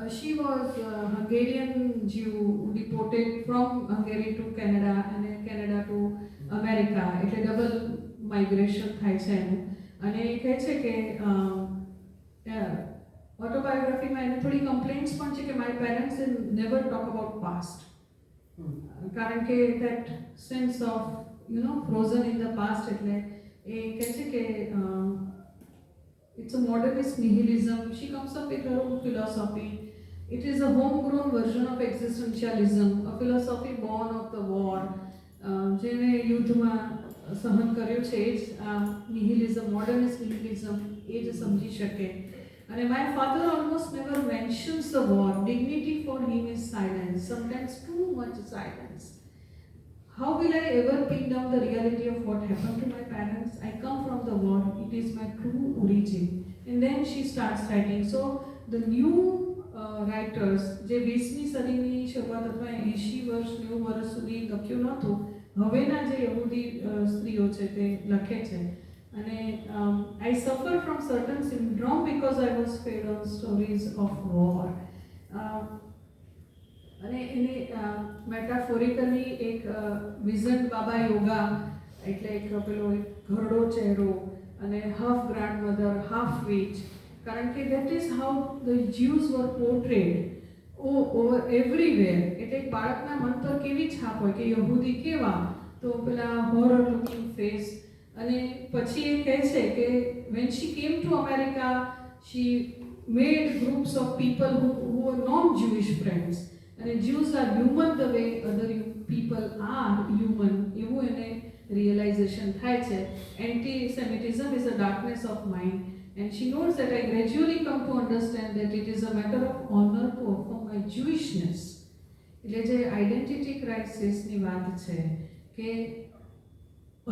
She was a Hungarian Jew deported from Hungary to Canada and Canada to America. એટલે ડબલ માઇગ્રેશન થાય છે એનું. અને એ કહે છે કે ઓટોબાયોગ્રાફીમાં એને થોડી કમ્પ્લેન્ટ્સ પણ છે કે my parents never talk about past. કારણ કે that sense of frozen in the past એટલે એ કહે છે કે it's a modernist nihilism. She comes up with her own philosophy. It is a homegrown version of existentialism, a philosophy born of the war. જેને યુદ્ધમાં સહન કર્યું છે એ જ નિહિલિઝમ, મોડર્નિસ્ટ નિહિલિઝમ એ જ સમજી શકે. અને my father almost never mentions the war. Dignity for him is silence, sometimes too much silence. How will I ever pin down the reality of what happened to my parents? I come from the war. It is my true origin. And then she starts writing. So the new writers, જે 20મી સદીની શરૂઆત અથવા 80 વર્ષ 90 વર્ષ સુધી લખ્યું નહોતું, હવેના જે યહૂદી સ્ત્રીઓ છે તે લખે છે. અને I suffer from certain syndrome because I was fed on stories of war. અને એને મેટાફોરિકલી એક વિઝન બાબા યોગા એટલે એક પેલો એક ઘરડો ચહેરો અને half grand mother, half which, કારણ કે that is how the Jews were portrayed over everywhere. એટલે એક બાળકના મન પર કેવી છાપ હોય કે યહૂદી કેવા, તો પેલા હોરર લુકિંગ ફેસ. અને પછી એ કહે છે કે when she came to America she made groups of people who were non-Jewish friends. અને Jews are human the way other people are human, એવું એને realization થાય છે. Anti-Semitism is a darkness of mind. And she notes that I gradually come to understand that it is a matter of honor to affirm my Jewishness. એટલે જે આઈડેન્ટિટી ક્રાઇસિસની વાત છે કે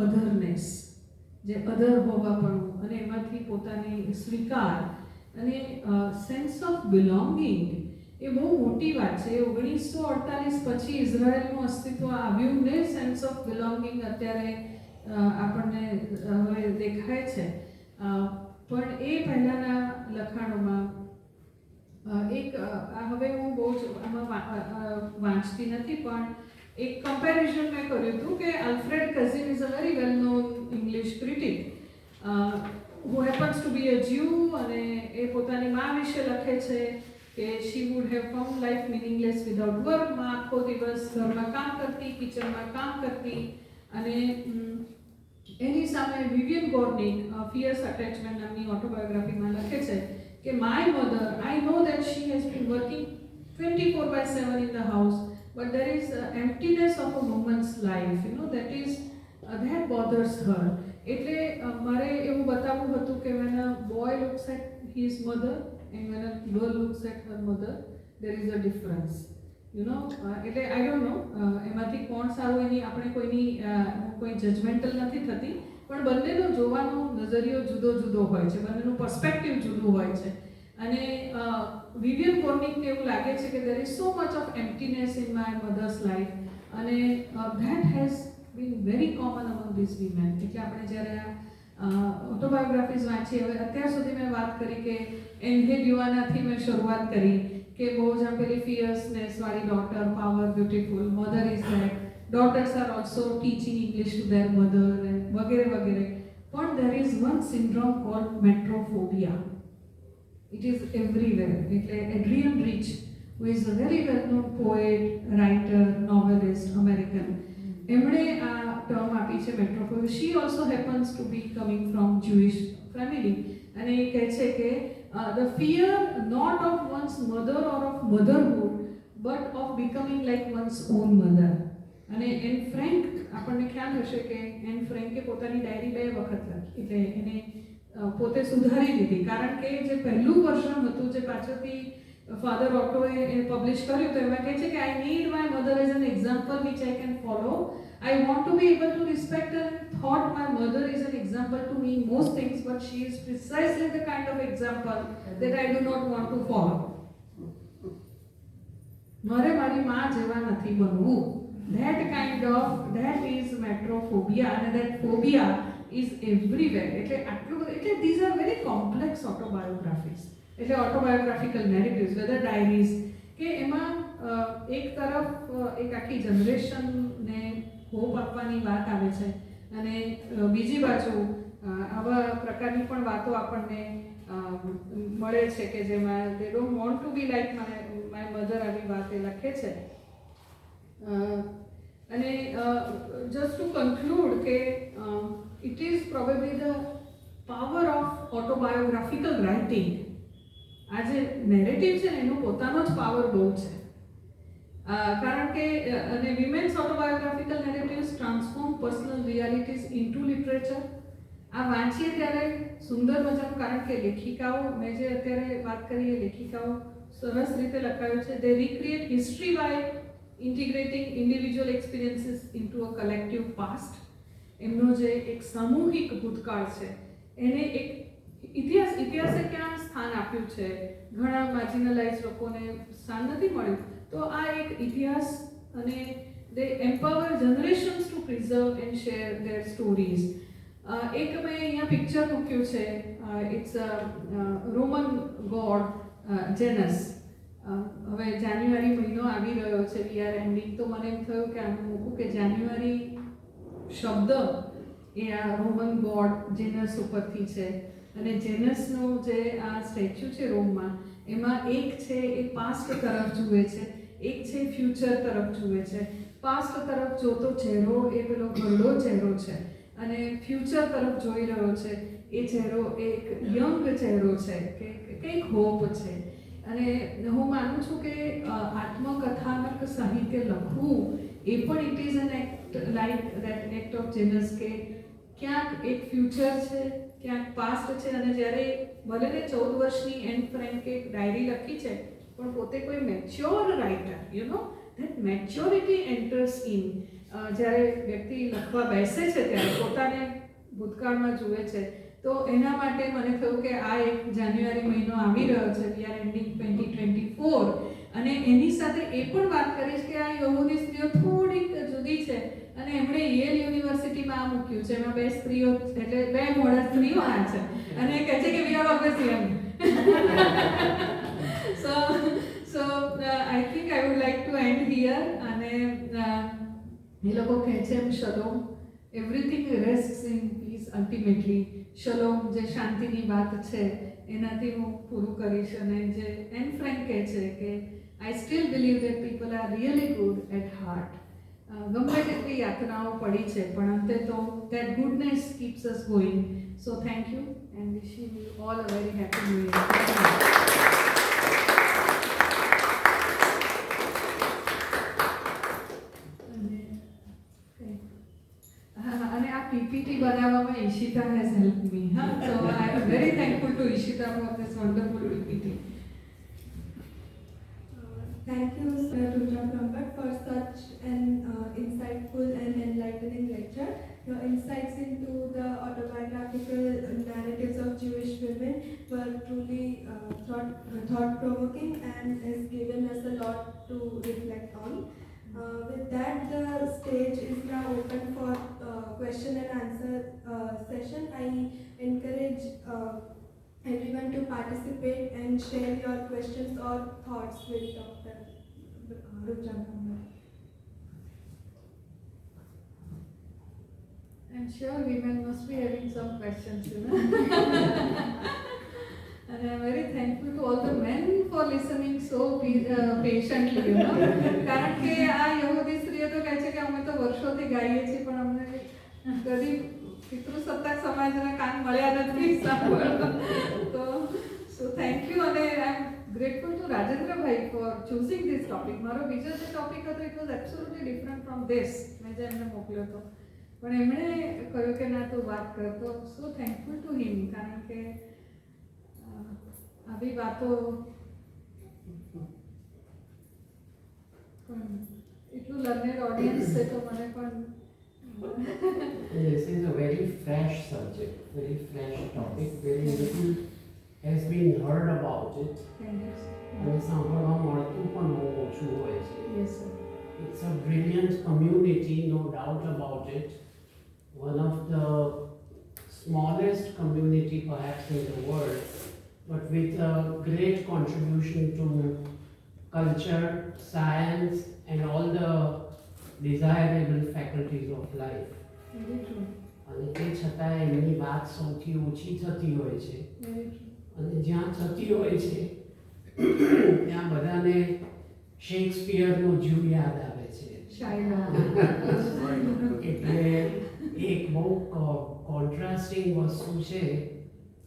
અધરનેસ, જે અધર હોવાપણું અને એમાંથી પોતાની સ્વીકાર અને સેન્સ ઓફ બિલોંગિંગ એ બહુ મોટી વાત છે. 1948 પછી ઇઝરાયલનું અસ્તિત્વ આવ્યું ને સેન્સ ઓફ બિલોંગિંગ અત્યારે આપણને હવે દેખાય છે. પણ એ પહેલાંના લખાણોમાં એક હવે હું બહુ જ આમાં વાંચતી નથી, પણ એક કમ્પેરિઝન મેં કર્યું હતું કે Alfred Kazin is a very well known English critic who happens to be a Jew, અને એ પોતાની મા વિશે લખે છે કે she would have found life meaningless without work. માં આખો દિવસ ઘરમાં કામ કરતી, કિચનમાં કામ કરતી. અને એની સામે વિવિયન ગોર્નિક ફિયર્સ અટેચમેન્ટ નામની ઓટોબાયોગ્રાફીમાં લખે છે કે my mother, I know that she has been working 24/7 in the house, but there is emptiness of a woman's life, that bothers her. એટલે મારે એવું બતાવવું હતું કે when a boy looks at his mother and when a girl looks at her mother, there is a difference. એટલે I don't know એમાંથી કોણ સારું, એની આપણે કોઈ જજમેન્ટલ નથી થતી, પણ બંનેનો જોવાનો નજરિયો જુદો જુદો હોય છે, બંનેનું પર્સ્પેક્ટિવ જુદું હોય છે. અને વિવિયન ગોર્નિકને એવું લાગે છે કે there is so much of emptiness in my mother's life, અને that has been very common among these women. એટલે આપણે જ્યારે ઓટોબાયોગ્રાફીઝ વાંચીએ, હવે અત્યાર સુધી મેં વાત કરી કે એન્હે દિવાનાથી મેં શરૂઆત કરી કે બહુ જ પેલી ફિયર્સનેસ વાળી daughter, power, beautiful, mother is like, daughter's are also teaching English two their mother વગેરે વગેરે. પણ there is one syndrome called metrophobia. It is everywhere. એટલે એડ્રિયન rich, who is a very well known poet, writer, novelist, American, એમણે આ ટર્મ આપી છે મેટ્રોફોબિયા. She also happens to be coming from Jewish family, અને એ કહે છે કે the fear not of one's mother or of motherhood, but of becoming like one's own mother. અને એન ફ્રેન્ક, આપણને ખ્યાલ હશે કે એન ફ્રેન્કે પોતાની ડાયરી 2 વખત લખી, એટલે એને પોતે સુધારી લીધી, કારણ કે જે પહેલું વર્ઝન હતું જે પાછળથી ફાધર ઓટોએ પબ્લિશ કર્યું, તો એમાં કહે છે કે I need my mother as an example which I can follow. I want to be able to respect her and thought my mother is an example to me in most things, but she is precisely the kind of example that I do not want to follow. મારે મારી મા જેવા નથી બનવું. That is metrophobia, and that phobia is everywhere. એટલે these are very complex autobiographies, એટલે autobiographical narratives, whether diaries, કે એમાં એક તરફ એક આખી જનરેશનને હોપ આપવાની વાત આવે છે, અને બીજી બાજુ આવા પ્રકારની પણ વાતો આપણને મળે છે કે જેમાં they don't want to be like my mother, આવી વાત એ લખે છે. અને just to conclude કે it is probably the power of autobiographical writing. આ જે નેરેટિવ છે ને એનો પોતાનો જ પાવર બહુ છે, કારણ કે અને women's autobiographical narratives transform personal realities into literature. આ વાંચીએ ત્યારે સુંદર મજાનું, કારણ કે લેખિકાઓ, મેં જે અત્યારે વાત કરી એ લેખિકાઓ સરસ રીતે લખાયું છે. They recreate history by integrating individual experiences into a collective past. એમનો જે એક સામૂહિક ભૂતકાળ છે એને એક ઇતિહાસે ક્યાં સ્થાન આપ્યું છે, ઘણા માર્જિનલાઇઝ લોકોને સ્થાન નથી મળ્યું, તો આ એક ઇતિહાસ, અને they empower generations to preserve and share their stories. એક મેં અહીંયા પિક્ચર મૂક્યું છે, ઇટ્સ રોમન ગોડ જેનસ. હવે જાન્યુઆરી મહિનો આવી રહ્યો છે, વી આર એન્ડિંગ, તો મને એમ થયું કે આનું મૂકું કે જાન્યુઆરી શબ્દ એ આ રોમન ગોડ જેનસ ઉપરથી છે. અને જેનસનું જે આ સ્ટેચ્યુ છે રોમમાં, એમાં એક છે એ પાસ્ટ તરફ જુએ છે, એક છે ફ્યુચર તરફ જુએ છે. પાસ્ટ તરફ જોતો ચહેરો એ પેલો ઘરડો ચહેરો છે, અને ફ્યુચર તરફ જોઈ રહ્યો છે એ ચહેરો એક યંગ ચહેરો છે, કે કંઈક હોપ છે. અને હું માનું છું કે આત્મકથાનક સાહિત્ય લખવું એ પણ it is an act like that act of Janus, કે ક્યાંક એક ફ્યુચર છે, ક્યાંક પાસ્ટ છે. અને જ્યારે ભલે ને 14 વર્ષની એન ફ્રેન્કે ડાયરી લખી છે, પણ પોતે કોઈ mature writer, you know that maturity enters in. જ્યારે વ્યક્તિ લખવા બેસે છે ત્યારે પોતાને ભૂતકાળમાં જુએ છે. તો એના માટે મને થયું કે આ એક જાન્યુઆરી મહિનો આવી રહ્યો છે, વી આર એન્ડિંગ 2024, અને એની સાથે એ પણ વાત કરીશ કે આ યહૂદી સ્ત્રીઓ થોડીક જુદી છે, અને એમણે યેલ યુનિવર્સિટીમાં આ મૂક્યું છે, એમાં 2 સ્ત્રીઓ, એટલે 2 મોડા સ્ત્રીઓના છે, અને કહે છે કે we are always young. So I think I would like to and here. અને એ લોકો કહે છે એમ શલોમ, એવરીથિંગ રેસ્ટ્સ ઇન પીસ અલ્ટિમેટલી. શલોમ જે શાંતિની વાત છે એનાથી હું પૂરું કરીશ. અને જે એન ફ્રેન્ક કહે છે કે I still believe that people are really good at heart. ગમે તેટલી યાતનાઓ પડી છે, પણ અંતે તો that goodness keeps us going. So thank you and wishing you all a very happy new year. અને આ પીપીટી બનાવવામાં Ishita has help me. So I am very thankful to Ishita for this wonderful PPT. Thank you, Sir Rucha Brahmbhatt, for such an insightful and enlightening lecture. Your insights into the autobiographical narratives of Jewish women were truly thought-provoking and has given us a lot to reflect on. With that, the stage is now open for question and answer session. I encourage everyone to participate and share your questions or thoughts with Dr. Rucha Brahmbhatt. I'm sure women must be having some questions, you know. And I'm very thankful to all the men for listening so patiently, you know. કારણ કે આ યહૂદી સ્ત્રીઓ તો કહે છે કે અમે તો વર્ષોથી ગાઈએ છીએ, પણ અમને કદી પિતૃસત્તાક સમાજના કાન મળ્યા નથી સાંભળવા. તો સો થેન્ક યુ. અને આઈ એમ ગ્રેટફુલ ટુ રાજેન્દ્રભાઈ ફોર ચૂઝિંગ ધીસ ટોપિક. મારો બીજો જે ટોપિક હતો it was absolutely different from this, મેં જે એમને મોકલ્યો હતો, પણ એમણે કહ્યું કે ના તું વાત કરતો. સો થેન્કફુલ ટુ હિમ, કારણ કે આવી વાતો એટલું લર્નેડ ઓડિયન્સ છે, તો મને પણ This is a very fresh subject, very fresh topic, very little has been heard about it. અને સાંભળવા મળતું પણ બહુ ઓછું હોય છે. Yes, sir. It's a brilliant community, no doubt about it. One of the smallest community perhaps in the world, but with a great contribution to culture, science, and all the desirable faculties of life. Very true. અને તે છતાં એમની વાત સૌથી ઓછી થતી હોય છે. Very true. અને જ્યાં થતી હોય છે ત્યાં બધાને શેક્સપિયરનો જીવ યાદ આવે છે. એટલે એક બહુ કોન્ટ્રાસ્ટિંગ વસ્તુ છે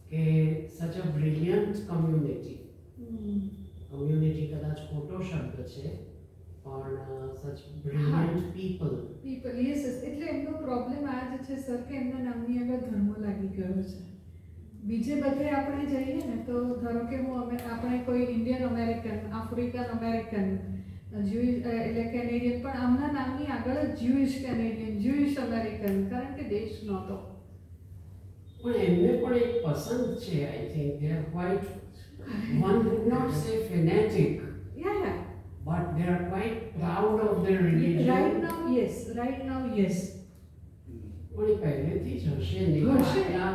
કે સચ અ બ્રિલિયન્ટ કમ્યુનિટી કદાચ ખોટો શબ્દ છે પણ સચ બ્રિલિયન્ટ પીપલ યસ એટલે એમનો પ્રોબ્લેમ આ જ છે સર કે એમના નામની આગળ ધર્મ લાગી ગયો છે. બીજે બધે આપણે જઈએ ને તો ધારો કે આપણે કોઈ ઇન્ડિયન અમેરિકન, આફ્રિકન અમેરિકન, એટલે કેનેડિયન, પણ આમના નામની આગળ જ જ્યુઇશ કેનેડિયન, જ્યુઇશ અમેરિકન, કારણ કે દેશ નહોતો. પણ એમને પણ એક પસંદ છે. I think they are quite, one would not say fanatic, Yeah. but they are quite proud of their religion. Right now, yes. પણ એ પહેલેથી જ હશે ને હશે. આટલા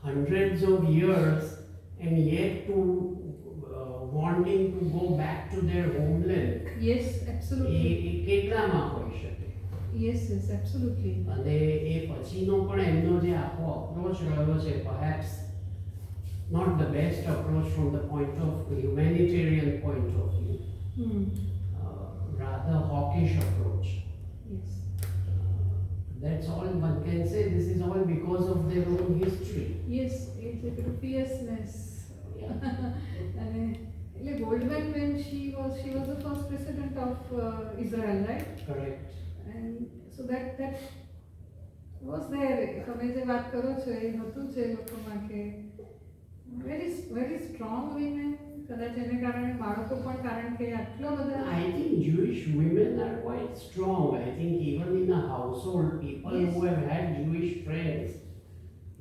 hundreds of years and yet to wanting to go back to their homeland. Yes, absolutely. એ કેટલામાં હોઈ શકે? Yes, absolutely. અને એ પછીનો પણ એમનો જે આખો અપ્રોચ રહ્યો છે, perhaps not the best approach from the point of humanitarian point of view, rather hawkish approach. Yes. That's all one can say. This is all because of their own history. Yes, it's a fierceness. Yeah. અને એટલે Goldman, when she was the first president of Israel, right? Correct. And so that was there. તમે જે વાત કરો છો એ હતું છે લોકોમાં કે very strong women, કદાચ એને કારણે બાળકો પણ, કારણ કે આટલા બધા I think Jewish women are quite strong. I think even in a household, people Yes. who have had Jewish friends,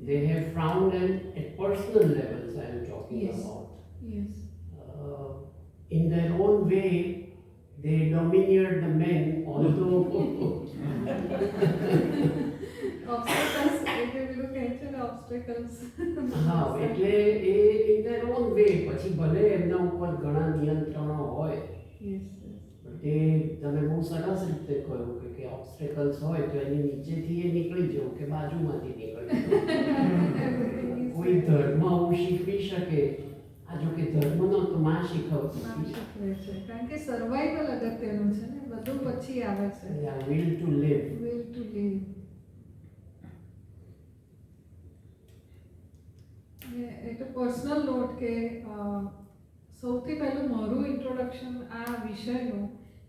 they have found them at personal levels. I am talking Yes. about. yes In their own way, they domineered the men, although obstacles, એટલે પેલું કહે છે ને obstacles. હા, એટલે એ in their own way, પછી ભલે એમના ઉપર ઘણા નિયંત્રણો હોય, Yes. but એ તમે બહુ સરસ રીતે કહ્યું કે ઓબ્સ્ટેકલ્સ હોય તો એની નીચેથી એ નીકળી જવું કે બાજુમાંથી નીકળી જવું. કોઈ ધર્મ આવું શીખવી શકે? આ જો કે ધર્મનો તો માં શીખવતી નામ હતી. શીખવે છે કારણ કે સર્વાઈવલ અગત્યનું છે ને, બધું પછી આવે છે. will to live. Will to live. એટલે પર્સનલ નોટ કે સૌથી પહેલું મારું ઇન્ટ્રોડક્શન આ વિષયનું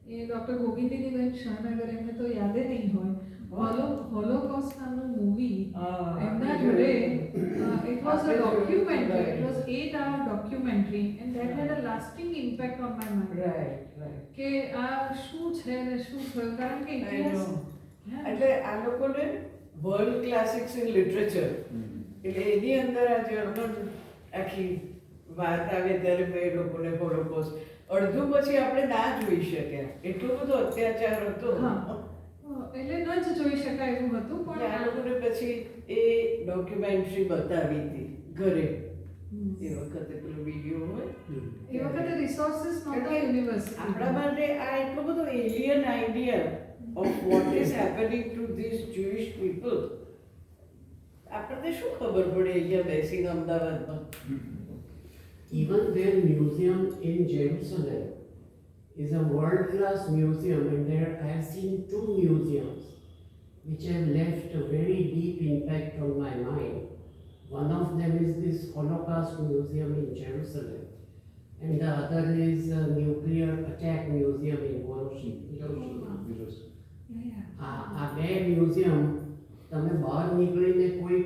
એ ડૉક્ટર ગોવિંદીનીબેન શાહનગર, એમને તો યાદે નહીં હોય, હોલોકોસ્ટ નામનું મૂવી એમના જોડે, it was a documentary, it was 8-hour documentary and that had a lasting impact on my mind. Right. કે આ શું છે ને શું થયું, કારણ કે I ઇતિહાસ know. એટલે આ લોકોને વર્લ્ડ ક્લાસિક્સ ઇન લિટરેચર, એટલે એની અંદર આ જર્મન આખી વાત આવે ત્યારે બે લોકોને હોલોકોસ્ટ, અડધું પછી આપણે ના જોઈ શક્યા, એટલો બધો અત્યાચાર હતો. હા, એટલે ન જ જોઈ શકાય એવું હતું. આ પણ લોકોને પછી એ ડોક્યુમેન્ટરી બતાવી હતી ઘરે, એ વખતે પેલો વિડીયો હોય. એ વખતે રિસોર્સિસ નહોતા યુનિવર્સિટી. આપણા માટે આ એટલો બધો alien idea of what is happening to this Jewish people. આપણને શું ખબર પડે અહીંયા બેસીને અમદાવાદમાં? Even their museum in Jerusalem is a world-class museum, and there I have seen 2 museums which have left a very deep impact on my mind. One of them is this Holocaust Museum in Jerusalem, and the other is a nuclear attack museum in Hiroshima. આ બે મ્યુઝિયમ તમે બહાર નીકળીને કોઈ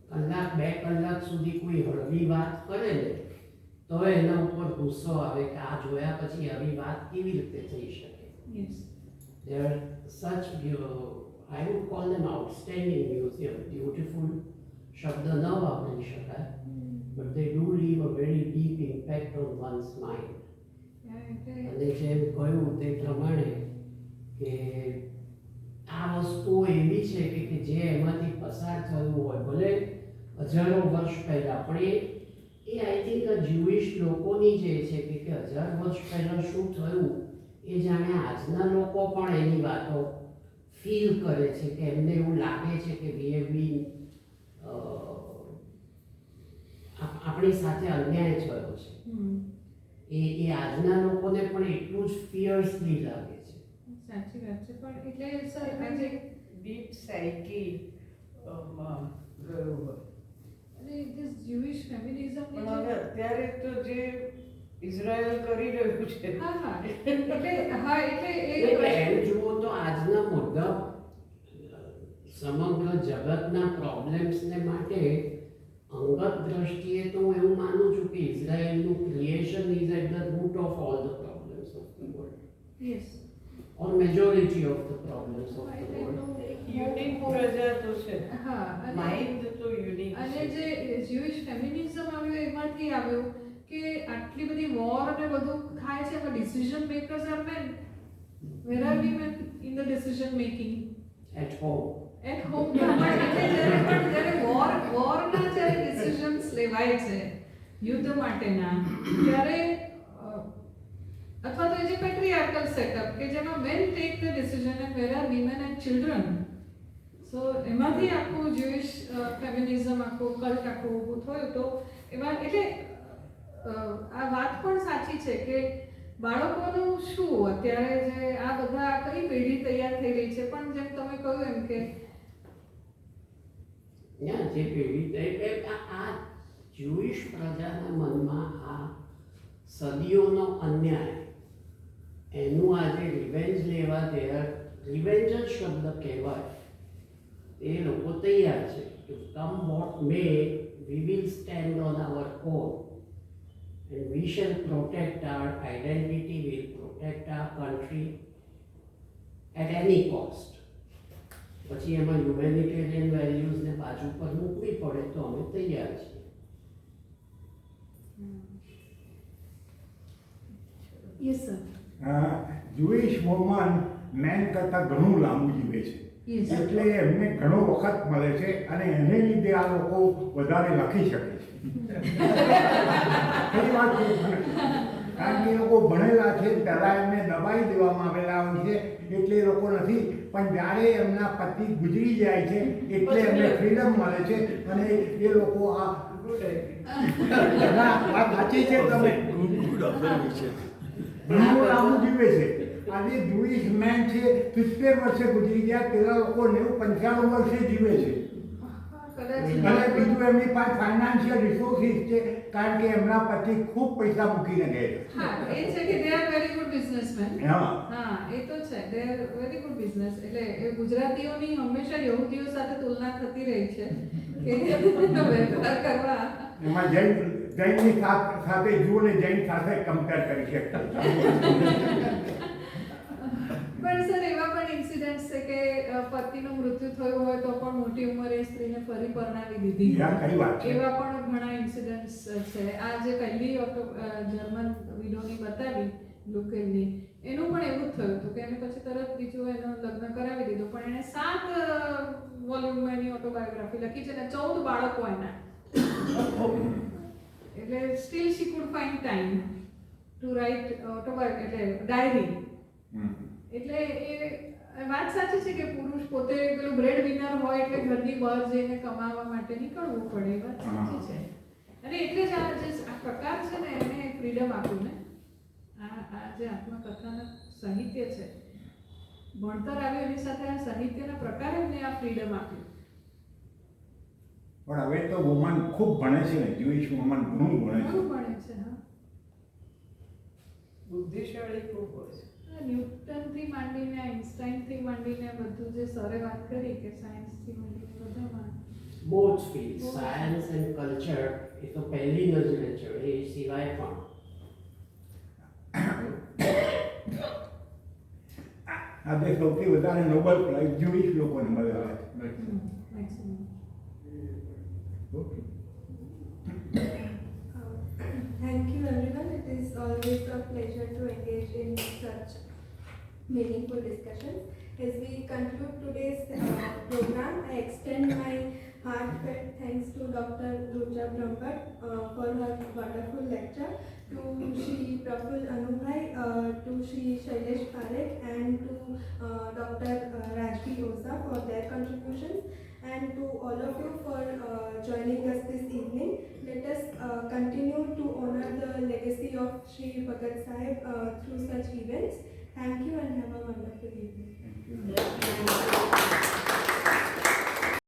કલાક 2 કલાક સુધી કોઈ હળવી વાત કરે ને તો એના ઉપર ગુસ્સો આવે કે આ જોયા પછી આવી વાત કેવી રીતે થઈ શકે. Yes. They are such, I would call them outstanding museum. Beautiful શબ્દ ન વાપરી શકાય, but they do leave a very deep impact on one's mind. અને જેમ કહ્યું તે પ્રમાણે કે આ વસ્તુઓ એવી છે કે જે એમાંથી પસાર થયું હોય, ભલે હજારો વર્ષ પહેલાં, પણ એ આઈ થિંક જ્યુઇશ લોકોની જે છે કે 1000 વર્ષ પહેલાં શું થયું એ જાણે આજના લોકો પણ એની વાતો ફીલ કરે છે, કે એમને એવું લાગે છે કે વી હેવ બીન, આપણી સાથે અન્યાય થયો છે. એ આજના લોકોને પણ એટલું જ ફિયર્સલી લાગે છે. સાચી વાત છે પણ એટલે સર આજે ડીપ સાયકી માં ગયો હોય. અને this Jewish feminism પણ હવે અત્યારે તો જે ઇઝરાયલ કરી રહ્યું છે એટલે એમ જુઓ તો આજના મુદ્દા સમગ્ર જગતના પ્રોબ્લેમ્સને માટે અંગત દ્રષ્ટિએ તો હું એવું માનું છું કે ઇઝરાયલનું creation is at the root of all the problems of the world yes or majority of the problems of the world. Unique પ્રજા તો છે, હા માઇન્ડ તો યુનિક અને છે. જે જ્યુઇશ ફેમિનિઝમ આવ્યો એમાંથી આવ્યો કે આટલી બધી વોર અને બધું થાય છે એમાં decision makers are men. Where are women in the decision making at home. At home. જ્યારે વોરના જ્યારે ડિસિઝન્સ લેવાય છે યુદ્ધ માટેના ત્યારે અથવા તો એ જે પેટ્રિયાર્કલ સેટઅપ કે જેમાં men take the decision and where are women and children. So એમાંથી આખું જ્યુઇશ ફેમિનિઝમ આખું કલ્ટ આખું ઊભું થયું. તો એમાં એટલે આ વાત પણ સાચી છે કે બાળકોનું શું અત્યારે જે આ બધા કઈ પેઢી તૈયાર થઈ રહી છે પણ જેમ તમે કહ્યું એમ કે જે પેઢી આ જ્યુઇશ પ્રજાના મનમાં આ સદીઓનો અન્યાય એનું આજે રિવેન્જ લેવા રિવેન્જ જ શબ્દ કહેવાય એ લોકો તૈયાર છે. To come what may we will stand on our own and we shall protect our identity, we'll protect our country at any cost. પછી એમાં હ્યુમેનિટેરિયન વેલ્યુઝને બાજુ પર મૂકવી પડે તો અમે તૈયાર છીએ. Yes sir. Jewish woman man કરતાં ઘણું લાંબુ જીવે છે, Yes. એટલે એમને ઘણો વખત મળે છે અને એને લીધે આ લોકો વધારે લખી શકે છે. કઈ વાત છે? કારણ કે એ લોકો ભણેલા છે, પહેલાં એમને દબાઈ દેવામાં આવેલા હોય છે એટલે એ લોકો નથી, પણ જ્યારે એમના પતિ ગુજરી જાય છે એટલે એમને ફ્રીડમ મળે છે અને એ લોકો આ વાત સાચી છે. તમે ઘણું લાંબુ જીવે છે. આજે જ્યુઇશ મેન છે 70 વર્ષે ગુજરી ગયા, પેલા લોકો 90-95 વર્ષે જીવે છે. અને બીજું એમની પાસે ફાઇનાન્શિયલ રિસોર્સિસ છે કારણ કે એમના પતિ ખૂબ પૈસા મૂકીને ગયા. હા એ છે કે they are very good businessman. હા એ તો છે, they are very good business. એટલે એ ગુજરાતીઓની હંમેશા યહૂદીઓ સાથે તુલના થતી રહી છે કે વેપાર કરવા. એમાં જૈનની સાથે જુઓને જૈન સાથે કમ્પેર કરી શકતા. પણ સર એવા પણ ઇન્સિડન્ટ્સ છે કે પતિનું મૃત્યુ થયું હોય તો પણ મોટી ઉંમરે સ્ત્રીને ફરી પરણાવી દીધી. કઈ વાત છે? એવા પણ ઘણા ઇન્સિડન્ટ્સ છે. આ જે પહેલી જર્મન વિડોની બતાવી લુકેલની, એનું પણ એવું જ થયું હતું કે એને પછી તરત બીજું એનો લગ્ન કરાવી દીધું, પણ એને 7 વોલ્યુમમાં એની ઓટોબાયોગ્રાફી લખી છે અને 14 બાળકો એના. એટલે still she could find time to write autobiography એટલે ડાયરી. એટલે એ વાત સાચી છે કે પુરુષ પોતે પેલું બ્રેડ વિનર હોય એટલે ઘરની બહાર જઈને કમાવા માટે નીકળવું પડે. એ વાત સાચી છે. અને એટલે જ આ જે આ પ્રકાર છે ને એને ફ્રીડમ આપ્યું ને. આ જે આત્મકથાના સાહિત્ય છે, ભણતર આવ્યું એની સાથે આ સાહિત્યના પ્રકારે એમને આ ફ્રીડમ આપ્યું. પણ હવે તો વુમન ખૂબ ભણે છે ને, જ્યુઇશ વુમન ઘણું ભણે છે. ઘણું ભણે છે. હા, બુદ્ધિશાળી ખૂબ હોય છે. ન્યૂટનથી માંડીને આઇન્સ્ટાઈનથી માંડીને બધું જે સરે વાત કરી કે સાયન્સથી માંડીને બધામાં both field science and culture એ તો પહેલી નજરે ચડે, એ સિવાય પણ આજે સૌથી વધારે નોબેલ પ્રાઇઝ જ્યુઇશ લોકોને મળેલા છે. Maximum. Okay. Thank you everyone. It is always a pleasure to engage in such meaningful discussions. As we conclude today's program, I extend my heartfelt thanks to Dr. Rucha Brahmbhatt for her wonderful lecture, to Shri Praful Anubhai, to Shri Shailesh Parekh and to Dr. Rajvi Oza for their contributions, and to all of you for joining us this evening. Let us continue to honor the legacy of Shri Bhagat Sahib through such events. Thank you and have a